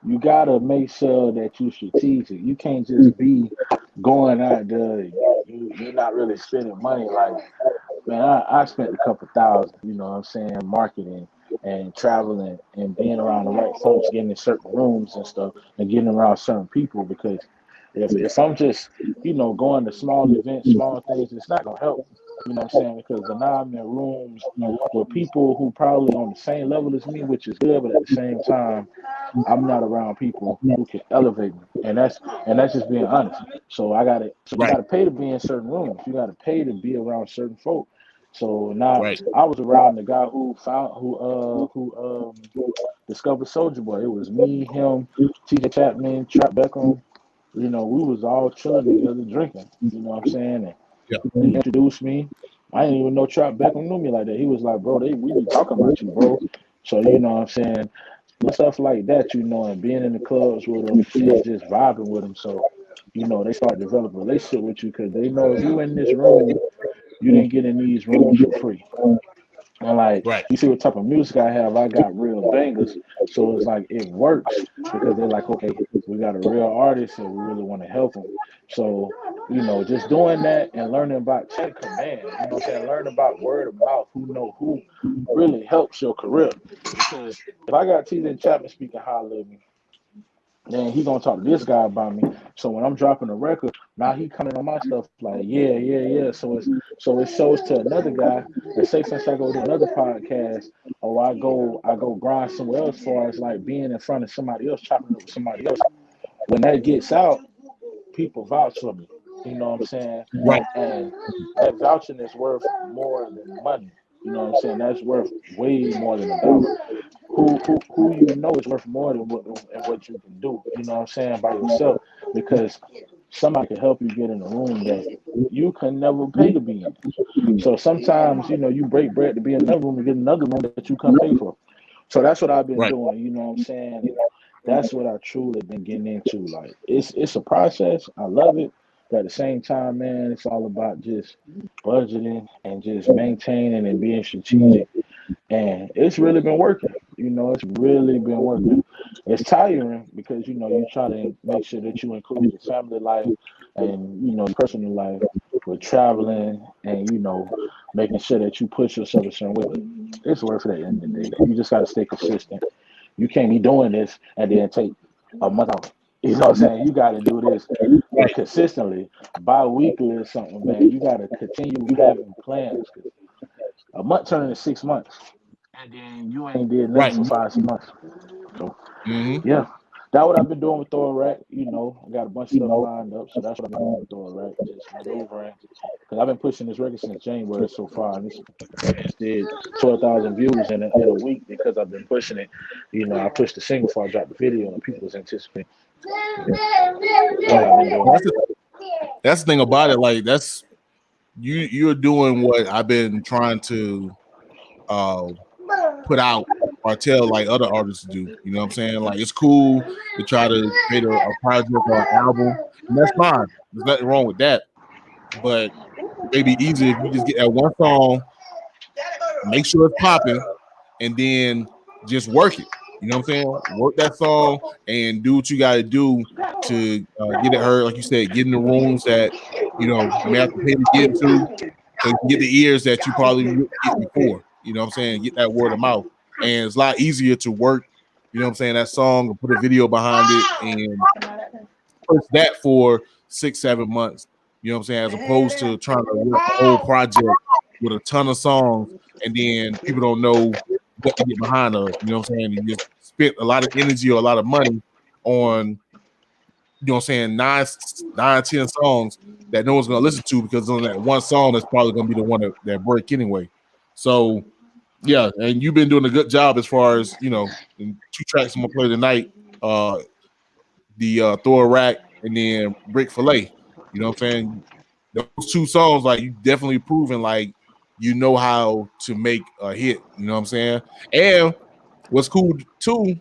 you gotta make sure that you strategic. You can't just be going out there. You're not really spending money. Like, man, I spent a couple thousand, you know what I'm saying, marketing and traveling and being around the right folks, getting in certain rooms and stuff, and getting around certain people. Because if I'm just, you know, going to small events, small things, it's not gonna help. You know what I'm saying? Because now I'm in rooms with people who probably on the same level as me, which is good, but at the same time, I'm not around people who can elevate me, and that's just being honest. So you gotta pay to be in certain rooms. You gotta pay to be around certain folk. So now I was around the guy who discovered Soldier Boy. It was me, him, TJ Chapman, Trap Beckham. You know, we was all chilling together, drinking. You know what I'm saying? And he introduced me. I didn't even know Trap Beckham knew me like that. He was like, bro, we be talking about you, bro. So you know what I'm saying? Stuff like that, you know, and being in the clubs with him and just vibing with him. So you know, they start developing a relationship with you because they know if you in this room, you didn't get in these rooms for free. And like Right. you see what type of music I have, I got real bangers. So it's like it works because they're like, okay, we got a real artist and we really want to help them. So, you know, just doing that and learning about chain of command, you know what I'm saying? Learn about word of mouth, who really helps your career. Because if I got TJ Chapman speaking highly of me, then he gonna talk to this guy about me. So when I'm dropping a record, now he coming on my stuff like, yeah. So it shows to another guy that say since I go to another podcast, or I go grind somewhere else as far as like being in front of somebody else, chopping up with somebody else. When that gets out, people vouch for me. You know what I'm saying? Right. And that vouching is worth more than money. You know what I'm saying? That's worth way more than a dollar. Who you know is worth more than what you can do. You know what I'm saying, by yourself, because somebody can help you get in a room that you can never pay to be in. So sometimes, you know, you break bread to be in another room and get another room that you can't pay for. So that's what I've been Right. doing. You know what I'm saying? And that's what I truly been getting into. Like it's a process. I love it. But at the same time, man, it's all about just budgeting and just maintaining and being strategic. And it's really been working. You know, it's really been working. It's tiring because, you know, you try to make sure that you include your family life and, you know, personal life with traveling and, you know, making sure that you push yourself a certain way. But it's worth it at the end of the day. You just got to stay consistent. You can't be doing this and then take a month off. You know what I'm saying? You got to do this consistently, bi-weekly or something, man. You got to continue having plans. A month turning to 6 months, and then you ain't did Right. nothing for 5 months. So Mm-hmm. yeah, that's what I've been doing with Thow A Rack. You know, I got a bunch of stuff lined up, so that's what I've been doing with Thow A Rack, just maneuvering. Because I've been pushing this record since January so far, and it's did 12,000 views in a week because I've been pushing it. You know, I pushed the single before I dropped the video, and people was anticipating. That's the thing about it. Like that's you're doing what I've been trying to put out or tell like other artists to do. You know what I'm saying? Like it's cool to try to create a project or an album, and that's fine. There's nothing wrong with that. But maybe easier if you just get that one song, make sure it's popping, and then just work it. You know what I'm saying? Work that song and do what you got to do to get it heard. Like you said, get in the rooms that you know you may have to pay to get into, so you can get the ears that you probably wouldn't get before. You know what I'm saying? Get that word of mouth, and it's a lot easier to work. You know what I'm saying? That song and put a video behind it and push that for 6-7 months. You know what I'm saying? As opposed to trying to work a whole project with a ton of songs and then people don't know what to get behind us. You know what I'm saying? You just spent a lot of energy or a lot of money on, you know what I'm saying, 10 songs that no one's gonna listen to because on that one song that's probably gonna be the one that break anyway. So yeah, and you've been doing a good job as far as, you know, in 2 tracks I'm gonna play tonight. The Thow A Rack and then Brik Fillet. You know what I'm saying? Those 2 songs, like you definitely proven like you know how to make a hit. You know what I'm saying? And what's cool too,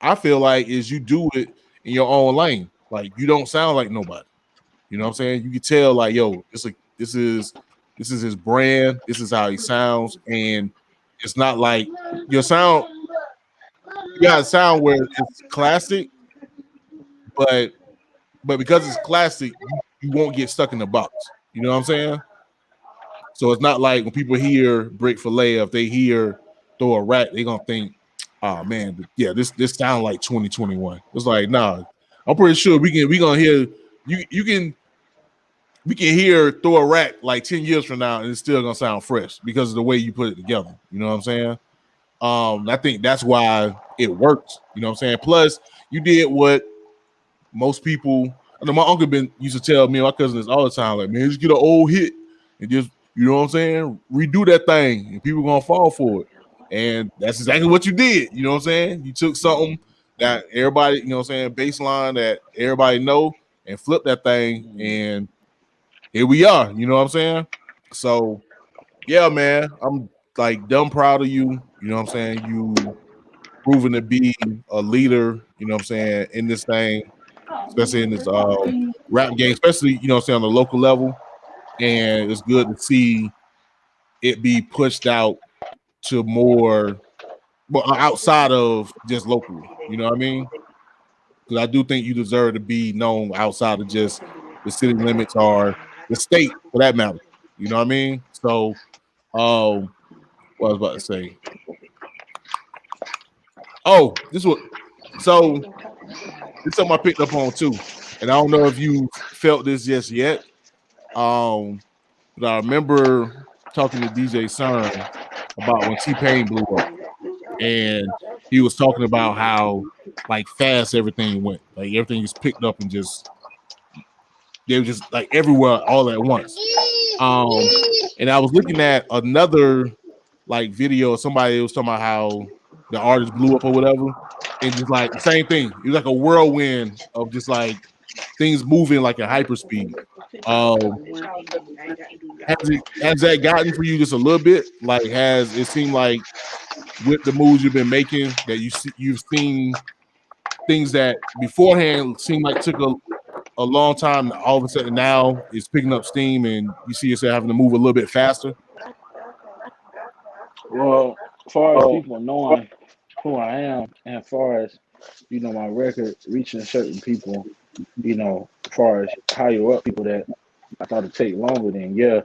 I feel like, is you do it in your own lane. Like you don't sound like nobody. You know what I'm saying? You can tell like, yo, this is his brand. This is how he sounds, and it's not like your sound. You got a sound where it's classic, but because it's classic, you won't get stuck in the box. You know what I'm saying? So it's not like when people hear Brik Fillet, if they hear Thow A Rack, they're gonna think, oh man, yeah, this sounds like 2021. It's like, nah, I'm pretty sure we gonna hear we can hear Thow A Rack like 10 years from now and it's still gonna sound fresh because of the way you put it together. You know what I'm saying? I think that's why it works. You know what I'm saying? Plus, you did what most people. I know my uncle used to tell me and my cousin this all the time. Like, man, just get an old hit and just, you know what I'm saying, redo that thing, and people gonna fall for it. And that's exactly what you did. You know what I'm saying? You took something that everybody, you know what I'm saying, baseline that everybody know, and flipped that thing, and here we are. You know what I'm saying? So yeah, man, I'm like dumb proud of you. You know what I'm saying? You proven to be a leader, you know what I'm saying, in this thing, especially in this rap game, especially, you know what I'm saying, on the local level. And it's good to see it be pushed out to more, well, outside of just locally. You know what I mean? Because I do think you deserve to be known outside of just the city limits or the state, for that matter. You know what I mean? So, what I was about to say. Oh, this is something I picked up on too, and I don't know if you felt this just yet. But I remember talking to DJ CERN about when T-Pain blew up, and he was talking about how like fast everything went, like everything was picked up and just they were just like everywhere all at once. And I was looking at another like video of somebody was talking about how the artist blew up or whatever, and just like the same thing. It was like a whirlwind of just like things moving like a hyperspeed. Has that gotten for you just a little bit? Like, has it seemed like with the moves you've been making that you've seen things that beforehand seemed like took a long time, all of a sudden now it's picking up steam and you see yourself having to move a little bit faster? Well, as far as people knowing who I am, and as far as, you know, my record reaching certain people, you know, as far as higher up people that I thought it'd take longer than, yeah,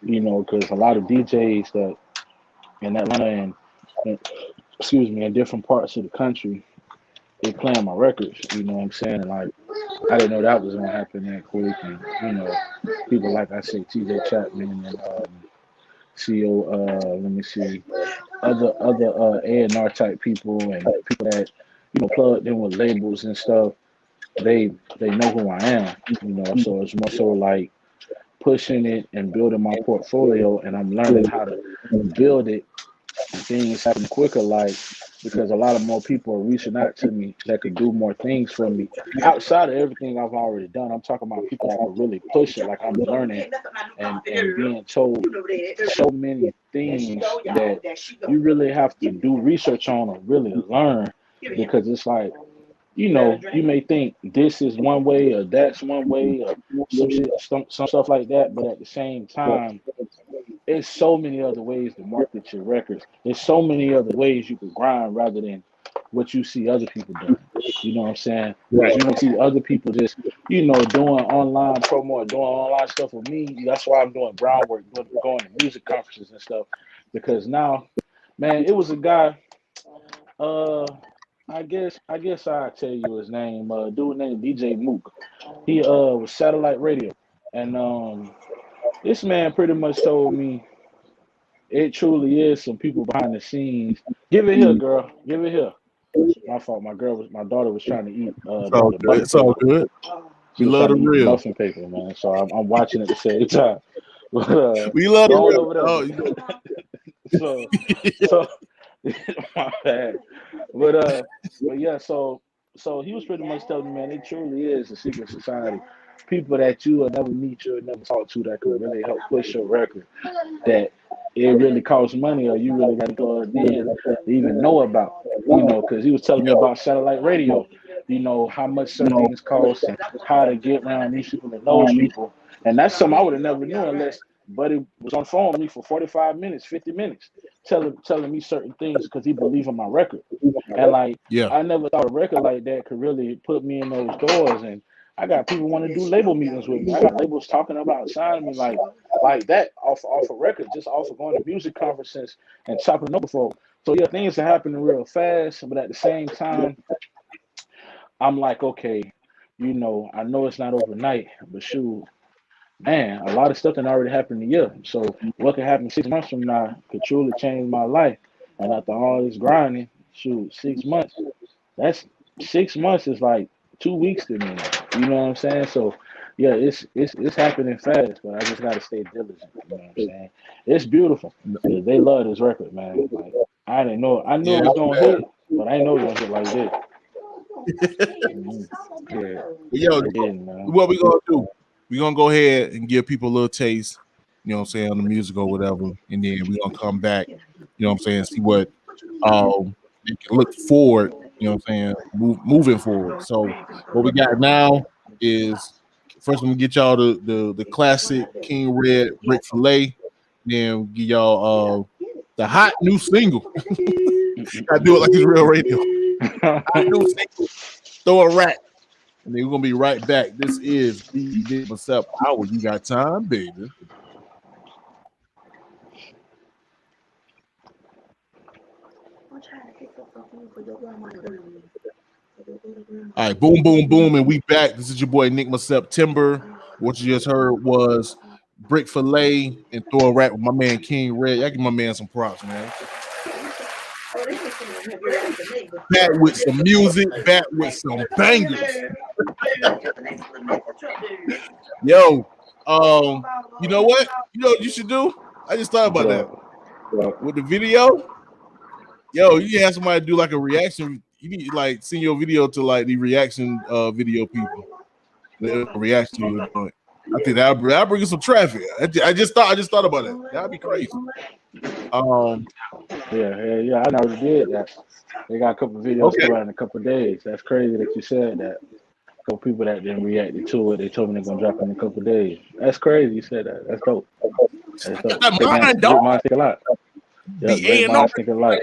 you know, because a lot of DJs that in Atlanta and excuse me, in different parts of the country, they playing my records, you know what I'm saying? And like, I didn't know that was gonna happen that quick. And you know, people like I say, TJ Chapman and CO, let me see, other A&R type people and people that, you know, plugged in with labels and stuff. They know who I am, you know. So it's more so like pushing it and building my portfolio, and I'm learning how to build it. And things happen quicker, like because a lot of more people are reaching out to me that could do more things for me outside of everything I've already done. I'm talking about people that can really push it, like I'm learning and being told so many things that you really have to do research on or really learn, because it's like, you know, you may think this is one way or that's one way or some shit, some stuff like that, but at the same time, there's so many other ways to market your records. There's so many other ways you can grind rather than what you see other people doing. You know what I'm saying? Because you don't see other people just, you know, doing online promo, doing online stuff with me. That's why I'm doing groundwork, going to music conferences and stuff. Because now, man, it was a guy, I guess I'll tell you his name. Dude named DJ Mook. He was satellite radio. And this man pretty much told me it truly is some people behind the scenes. Give it here, girl. Give it here. My fault. My daughter was trying to eat It's all good. We love the real muffin paper, man. So I'm watching it at the same time. But, we love the real. So my bad. But yeah, so he was pretty much telling me, man, it truly is a secret society. People that you will never meet, you'll never talk to, that could really help push your record. That it really costs money, or you really got to go in to even know about. You know, because he was telling me about satellite radio. You know, how much certain things cost and how to get around these people and those people. And that's something I would have never knew unless Buddy was on the phone with me for 45 minutes, 50 minutes, telling me certain things because he believed in my record. And like, I never thought a record like that could really put me in those doors. And I got people want to do label meetings with me. I got labels talking about signing me like that off a record, just off of going to music conferences and chopping up with folks. So yeah, things are happening real fast, but at the same time, I'm like, okay, you know, I know it's not overnight, but shoot, man, a lot of stuff that already happened a year. So what could happen 6 months from now could truly change my life. And after all this grinding, shoot, 6 months, that's 6 months is like 2 weeks to me. You know what I'm saying? So yeah, it's happening fast, but I just gotta stay diligent. You know what I'm saying? It's beautiful. They love this record, man. Like I didn't know. I knew it was gonna hit, but I didn't know it was gonna hit like this. What we gonna do? We're gonna go ahead and give people a little taste, you know what I'm saying, on the music or whatever, and then we're gonna come back, you know what I'm saying, see what you can look forward, you know what I'm saying, moving forward. So what we got now is First, I'm gonna get y'all the classic King Red Brik Filet. Then get y'all the hot new single. I do it like it's real radio. Hot new single. Thow A Rack. And then we're gonna be right back. This is the Enigma Sept Hour. You got time, baby. All right, boom, boom, boom, and we back. This is your boy Enigma September. What you just heard was Brik Filet and Thow A Rack with my man King Red. I give my man some props, man. Back with some music, back with some bangers. Yo, you know what? You know what you should do? I just thought about that. With the video, yo, you have somebody do like a reaction. You need to like send your video to like the reaction video people. The reaction you were doing. I think that'll bring some traffic. I just thought about it. That'd be crazy. Yeah. I never did that. They got a couple videos coming out in a couple of days. That's crazy that you said that. A couple people that didn't react to it, they told me they're gonna drop it in a couple of days. That's crazy. You said that. That's dope. That's dope. Big minds think a lot. Yeah, big minds think a lot.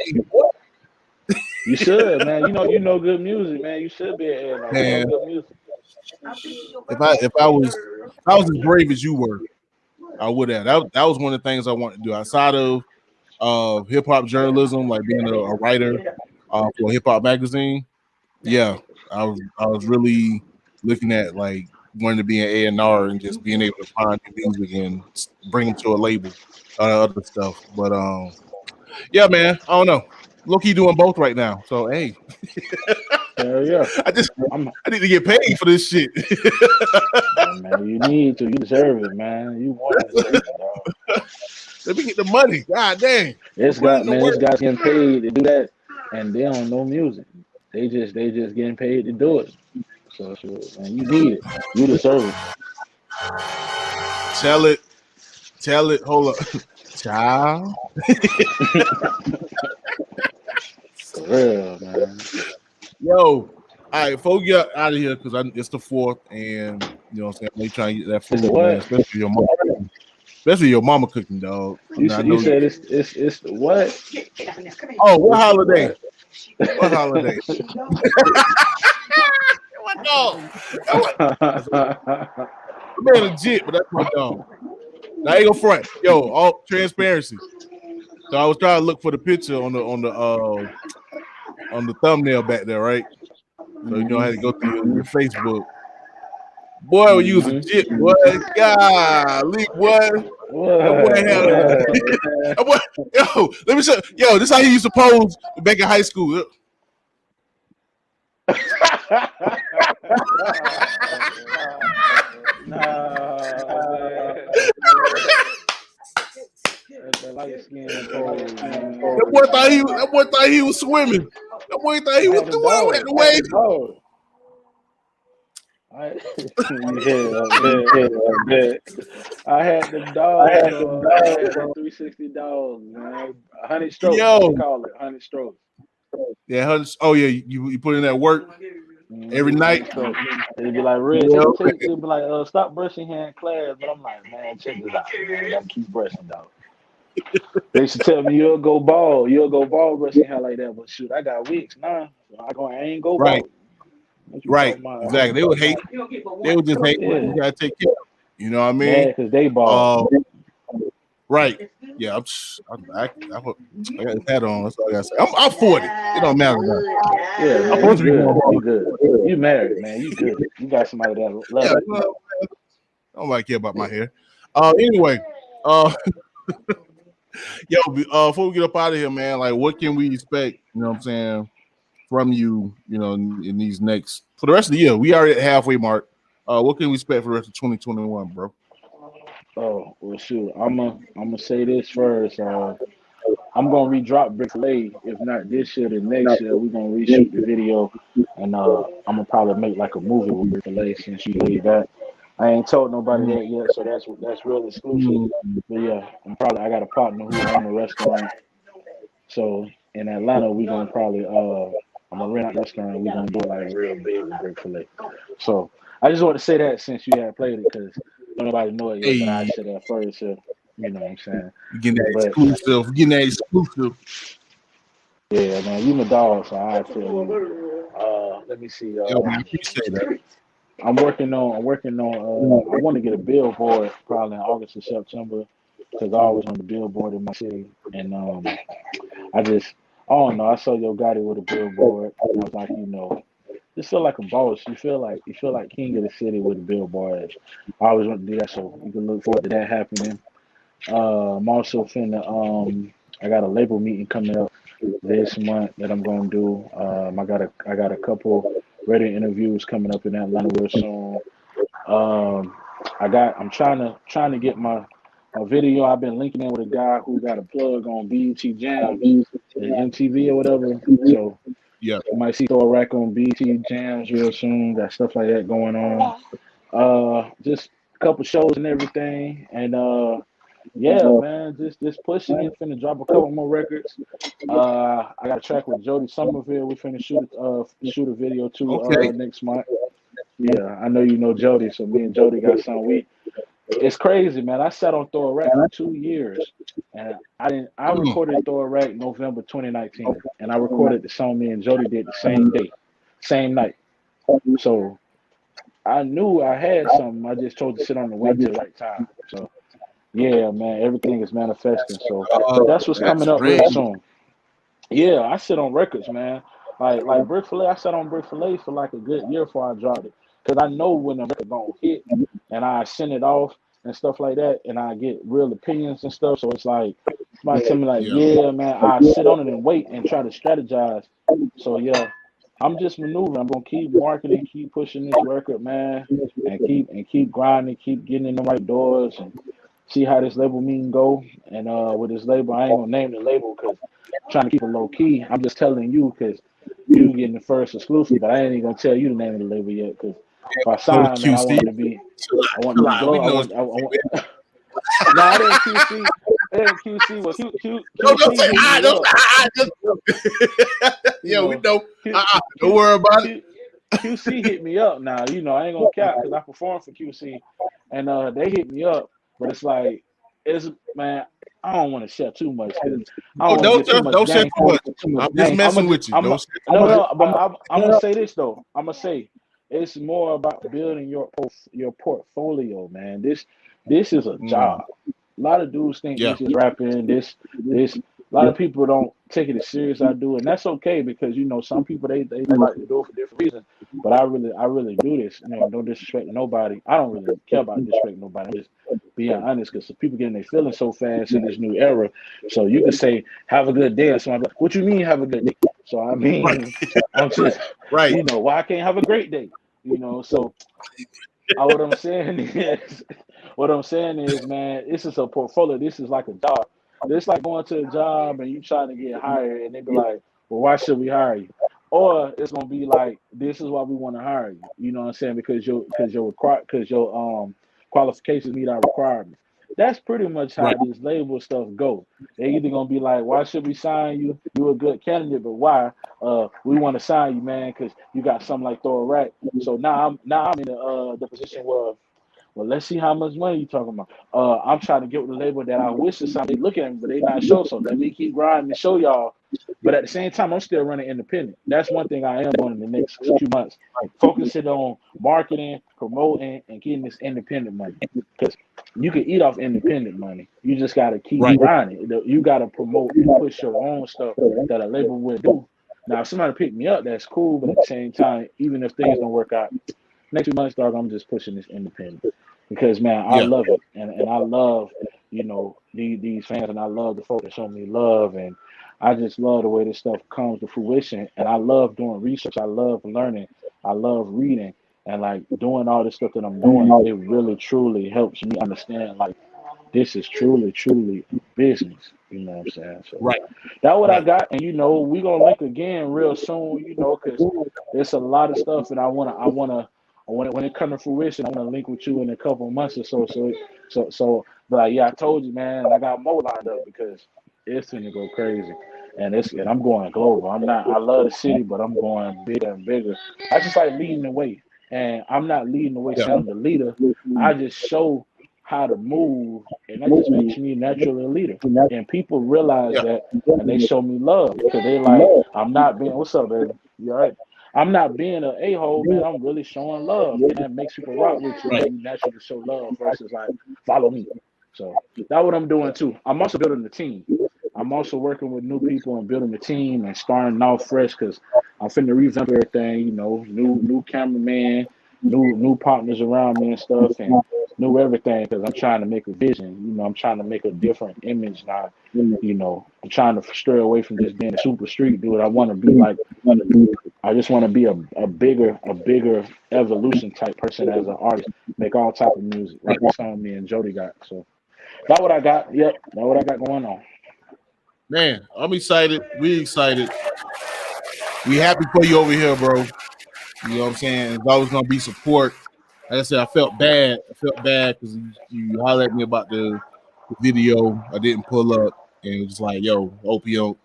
You should, man. You know good music, man. You should be a man. Good music. If I was as brave as you were, I would have. That was one of the things I wanted to do outside of hip hop journalism, like being a writer for a hip hop magazine. Yeah, I was really looking at like wanting to be an A&R and just being able to find new music and bring them to a label, other stuff. But yeah, man, I don't know. Low-key doing both right now. So hey. Hell yeah. I need to get paid for this shit. Man, you need to. You deserve it, man. You want to deserve it, dog. Let me get the money. God dang. This guys getting paid to do that, and they don't know music. They just getting paid to do it. So man, you need it. You deserve it. Tell it. Hold up. Child. For real, man. Yo, all right, before we get out of here, because it's the 4th, and you know what I'm saying, they trying to get that food, man, especially your mama cooking, dog. You said it's the what? Oh, what holiday? What holiday? What dog? Man, legit, but that's my dog. Now I ain't gonna front. Yo, all transparency. So I was trying to look for the picture on the thumbnail back there, right? So you know I had to go through your Facebook. Boy, you was legit, boy. Golly, boy. Yo, let me show. Yo, this is how he used to pose back in high school. That boy thought he was swimming. That boy thought he was doing the way. I had the dog. I had the 360 dogs, man. 100 strokes. Yo, call it 100 strokes. Yeah, 100. Oh yeah, you put in that work every night. They'd be like, Red, they'd be like, stop brushing hair in class. But I'm like, man, check this out, man. I gotta keep brushing, dog. They used to tell me you'll go bald brushing hair like that, but shoot, I got wigs now. So I ain't go bald. Right, exactly. They would hate. They would just hate. You gotta take care. You know what I mean? Yeah, because they bald. Right. Yeah, I got this hat on. That's all I gotta say. I'm 40. It don't matter. Yeah, I'm you good. You married, man. You good. You got somebody that loves you. Nobody care about my hair. Anyway, yo, before we get up out of here, man, like what can we expect? You know what I'm saying? From you, you know, in these next for the rest of the year. We already at halfway mark. What can we expect for the rest of 2021, bro? Oh, well, shoot. I'm gonna say this first. I'm gonna redrop Brik Filet. If not this year, then next year we're gonna reshoot the video, and I'm gonna probably make like a movie with Brik Filet since you leave that. I ain't told nobody that yet, so that's real exclusive. But yeah, I got a partner who owns a restaurant. So in Atlanta, we're gonna probably I'm gonna rent out the restaurant. We're gonna do it like real big with Brik Filet. So I just want to say that since you had played it, because nobody know it yet, but I Hey, said that first. So, you know what I'm saying? we getting that But exclusive. We getting that exclusive. yeah, man, you my dog, so I tell you. Let me see. Yo, man, I appreciate that. I'm working on. I want to get a billboard probably in August or September, because I always on the billboard in my city, and I just, I don't know. I saw Yo Gotti with a billboard, and I was like, just feel like a boss. You feel like king of the city with a billboard. I always want to do that, so you can look forward to that happening. I'm also finna. I got a label meeting coming up this month that I'm gonna do. I got a couple radio interviews coming up in Atlanta real soon. Um, I'm trying to get my video. I've been linking in with a guy who got a plug on BET Jams and MTV or whatever. So Yeah. you might see Thow A Rack on BET Jams real soon. Got stuff like that going on. Just a couple shows and everything. And yeah, man, just pushing it. Finna drop a couple more records. I got a track with Jody Somerville. We finna shoot a video too Okay. next month. Yeah, I know you know Jody, so me and Jody got something. It's crazy, man. I sat on Thow A Rack for 2 years, and I recorded Thow A Rack November 2019, and I recorded the song me and Jody did the same day, same night. So I knew I had something. I just chose to sit on the wait till the right time. So yeah, man, everything is manifesting. So that's what's That's coming up real great. soon. Yeah, I sit on records, man. Like Brik Filet, I sat on Brik Filet for like a good year before I dropped it, because I know when the record gonna hit, and I send it off and stuff like that, and I get real opinions and stuff. So it's like somebody tell me like, Yeah. yeah, man, I sit on it and wait and try to strategize. So yeah, I'm just maneuvering. I'm gonna keep marketing, keep pushing this record, man, and keep grinding, keep getting in the right doors, and see how this label meeting go. And with this label, I ain't gonna name the label because I'm trying to keep it low key. I'm just telling you because you getting the first exclusive, but I ain't even gonna tell you the name of the label yet, because if I No sign, man, I QC. want it to be, I want it to be We go. know it's No, it ain't QC. It ain't QC. Well, don't QC say hit me don't up. just You yeah, we know, know. Q, Don't Q, worry about it. Q, QC hit me up now. I ain't gonna cap because I performed for QC, and they hit me up. But it's like, man, I don't want to share too much because I don't want to get too much Don't say game. too much. I'm just messing with you. Don't say too much. No, but I'm gonna say this though. I'm gonna say it's more about building your portfolio, man. This is a job. A lot of dudes think Yeah. this is rapping. This. A lot of people don't take it as serious as I do, and that's okay because some people they like to do it for different reasons. But I really do this. Don't disrespect nobody. I don't really care about disrespecting nobody. I'm just being honest, because people getting their feelings so fast in this new era. So you can say have a good day, and somebody like, what you mean have a good day? So I mean, I'm just Right. why I can't have a great day? So what I'm saying is, man, this is a portfolio. This is like a job. It's like going to a job and you trying to get hired, and they be like, well, why should we hire you? Or it's gonna be like, this is why we want to hire you. You know what I'm saying? Because your qualifications meet our requirements. That's pretty much how Right. this label stuff go. They either gonna be like, why should we sign you? You're a good candidate, but why? We want to sign you, man, because you got something like Thow A Rack. So now I'm in the position where, well, let's see how much money you talking about. I'm trying to get with the label that I wish to sign. They look at me, but they not show. So let me keep grinding and show y'all. But at the same time, I'm still running independent. That's one thing I am doing in the next few months. Focusing on marketing, promoting, and getting this independent money. Because you can eat off independent money. You just got to keep grinding. You got to promote and push your own stuff that a label would do. Now, if somebody pick me up, that's cool. But at the same time, even if things don't work out, next few months, dog, I'm just pushing this independent. Because, man, I love it. And I love, these fans, and I love the folks that show me love. And I just love the way this stuff comes to fruition. And I love doing research. I love learning. I love reading. And, like, doing all this stuff that I'm doing, it really, truly helps me understand, like, this is truly, truly business. You know what I'm saying? So Right. that's what I got. And, we're going to link again real soon, because there's a lot of stuff. And I want to, when it comes to fruition, I want to link with you in a couple of months or so. But yeah, I told you, man, I got more lined up because it's going to go crazy. and I'm going global. I love the city, but I'm going bigger and bigger. I just like leading the way, and I'm not leading the way saying I'm the leader. I just show how to move, and that just makes me naturally a leader. And people realize that, and they show me love because they like, I'm not being, what's up, baby? You all right? I'm not being an a-hole, man. I'm really showing love, and that makes people rock with you. You naturally show love versus like follow me. So that's what I'm doing too. I'm also building the team. I'm also working with new people and building the team and starting off fresh because I'm finna revamp everything. You know, new cameraman, new partners around me and stuff, and new everything because I'm trying to make a vision. You know, I'm trying to make a different image now. You know, I'm trying to stray away from just being a super street dude. I want to be like, I just want to be a bigger evolution type person as an artist. Make all type of music like the song me and Jody got. So that's what I got. Yep, that's what I got going on. Man, I'm excited. We excited. We happy for you over here, bro. You know what I'm saying? There's always gonna be support. Like I said, I felt bad. Because you hollered at me about the video. I didn't pull up, and it was like, yo, hope you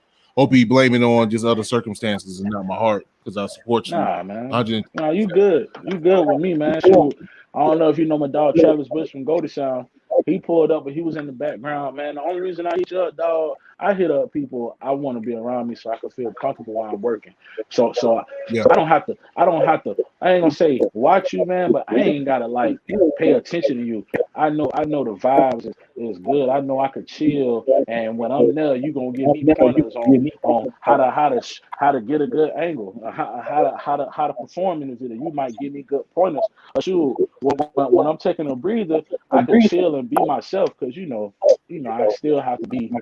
blame it on just other circumstances and not my heart because I support you. Nah, man. Nah, you good. You good with me, man. Shoot, I don't know if you know my dog Travis Bush from Golden Sound. He pulled up, but he was in the background, man. The only reason I hit you up, dog, I hit up people I want to be around me so I can feel comfortable while I'm working. So Yeah. I don't have to. I ain't gonna say watch you, man, but I ain't gotta like pay attention to you. I know the vibes is good. I know I could chill, and when I'm there, you gonna give me pointers on how to get a good angle, how to perform in the video. You might give me good pointers. Shoot, when I'm taking a breather, I can chill and be myself because you know I still have to be,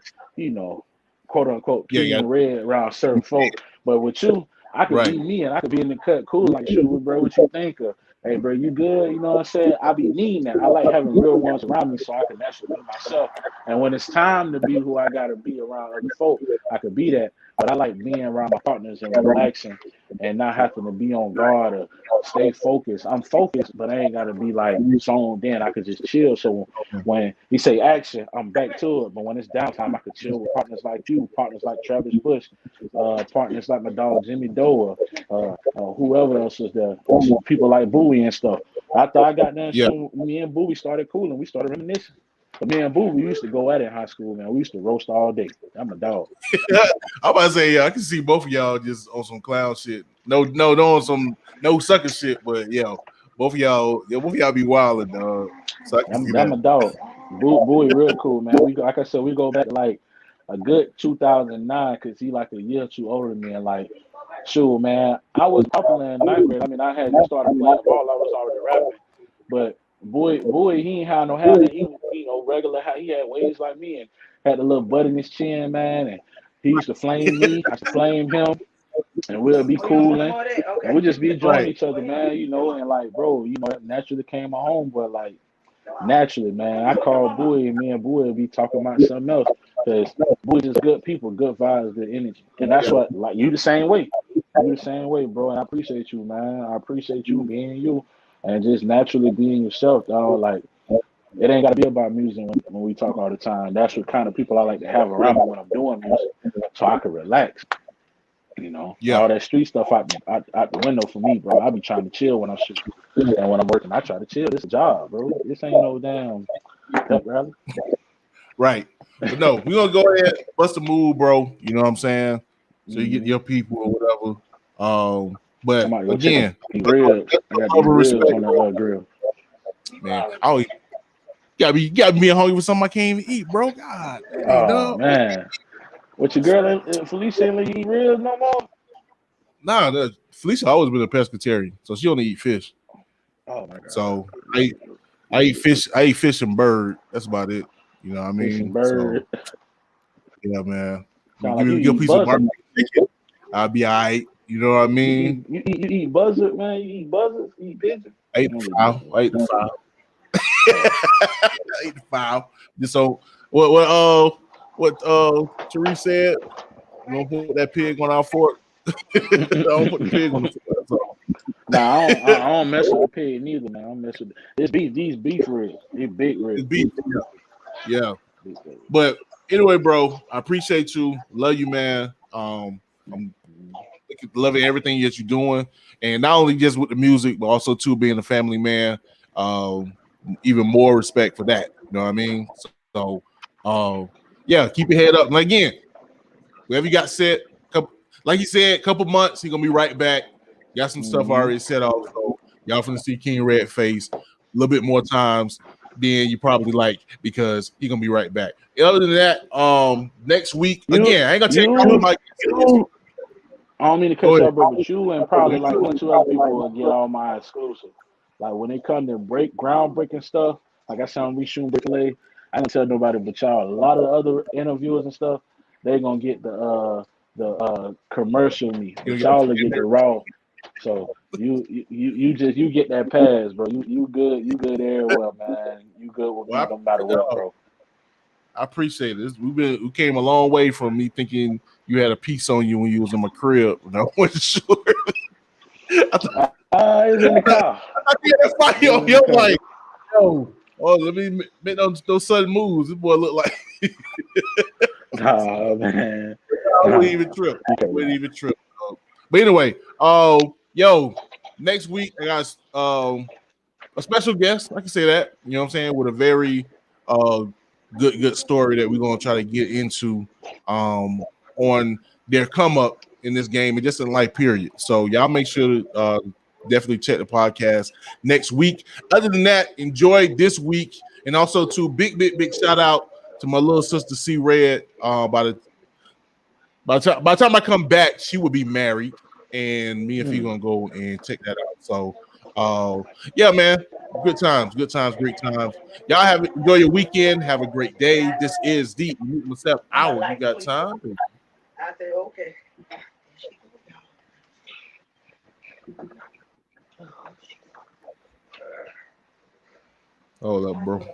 quote unquote KingRedTV around certain folk. But with you, I could be me and I could be in the cut cool like, shoot, bro, what you think of? Hey, bro, you good? You know what I'm saying? I be needing that. I like having real ones around me so I can actually be myself. And when it's time to be who I got to be around other folk, I could be that. But I like being around my partners and relaxing and not having to be on guard or stay focused. I'm focused, but I ain't got to be like zoned in. I could just chill. So when you say action, I'm back to it. But when it's downtime, I could chill with partners like you, partners like Travis Bush, partners like my dog Jimmy Doe, whoever else is there, people like Bowie and stuff. After I got done, me and Bowie started cooling. We started reminiscing. But me and Boo, we used to go at it in high school, man. We used to roast all day. I'm a dog. I'm about to say, I can see both of y'all just on some clown shit. No, on some no sucker shit, but both of y'all be wilding, dog. So I'm a dog. Bowie real cool, man. We like I said, we go back like a good 2009 because he like a year or two older than me. And like, shoot, man, I was popular in ninth grade. I mean, I had just started playing ball. I was already rapping, but boy, he ain't had no hair. He regular. He had waves like me and had a little butt in his chin, man. And he used to flame me. I used to flame him, and we'll be cooling. And we just be enjoying each other, man. And like, bro, naturally came my home, but like, naturally, man, I call Bowie and me and Bowie will be talking about something else because Bowie just good people, good vibes, good energy, and that's what like you the same way. You the same way, bro. And I appreciate you, man. I appreciate you being you. And just naturally being yourself, dog. Like, it ain't got to be about music when we talk all the time. That's what kind of people I like to have around me when I'm doing music, so I can relax. All that street stuff out the window for me, bro. I be trying to chill when I'm shooting. And when I'm working, I try to chill. This is a job, bro. This ain't no damn pep rally. Right. But no, we're going to go ahead, bust a move, bro. You know what I'm saying? So you get your people or whatever. But again, ribs. I got these ribs on the grill. Man, you gotta be hungry with something I can't even eat, bro. God, oh man, what your girl Felicia ain't let you eat ribs no more? Nah, Felicia always been a pescatarian, so she only eat fish. Oh my god. So I eat fish. I eat fish and bird. That's about it. You know what I mean? Fish and bird. So, yeah, man. Give me a piece of barbecue chicken. I'll be all right. You know what I mean? You eat buzzard, man. You eat buzzards. You eat pigeon. I ate the fowl. I ate the fowl. Just so what Shreve said. You gonna put that pig on our fork? Don't put the pig on the fork. Nah, I don't mess with the pig neither, man. I don't mess with this beef. These beef ribs. These big ribs. It's beef. Yeah. But anyway, bro, I appreciate you. Love you, man. I'm loving everything that you're doing, and not only just with the music, but also too being a family man. Even more respect for that. You know what I mean? So, yeah, keep your head up. And again, whatever you got set, like you said, couple months, he's gonna be right back. Got some stuff already set up. So y'all finna see King Red face a little bit more times than you probably like, because he's gonna be right back. Other than that, next week, again, I ain't gonna tell you. I don't mean to cut you off, bro, but you and probably like 1 or 2 other people will get all my exclusive. Like when they come to groundbreaking stuff, like I sound we shooting replay. I didn't tell nobody but y'all. A lot of the other interviewers and stuff, they gonna get the commercial me, but y'all will get the raw. So you get that pass, bro. You good everywhere, man. You good with me no matter what, bro. I appreciate this. We came a long way from me thinking you had a piece on you when you was in my crib. And I wasn't sure. It's in the car. That's why you're like, yo, let me make those sudden moves. This boy look like. Oh man, I wouldn't even trip. But anyway, yo, next week I got a special guest. I can say that. You know what I'm saying? With a very good story that we're gonna try to get into on their come up in this game and just in life period. So y'all make sure to definitely check the podcast next week. Other than that, enjoy this week, and also to big shout out to my little sister C Red. By the time I come back, she will be married, and me and Fee gonna go and check that out. So yeah, man. Good times, great times. Y'all enjoy your weekend. Have a great day. This is the Enigma Sept Hour. You got time? I said, okay. Hold up, bro.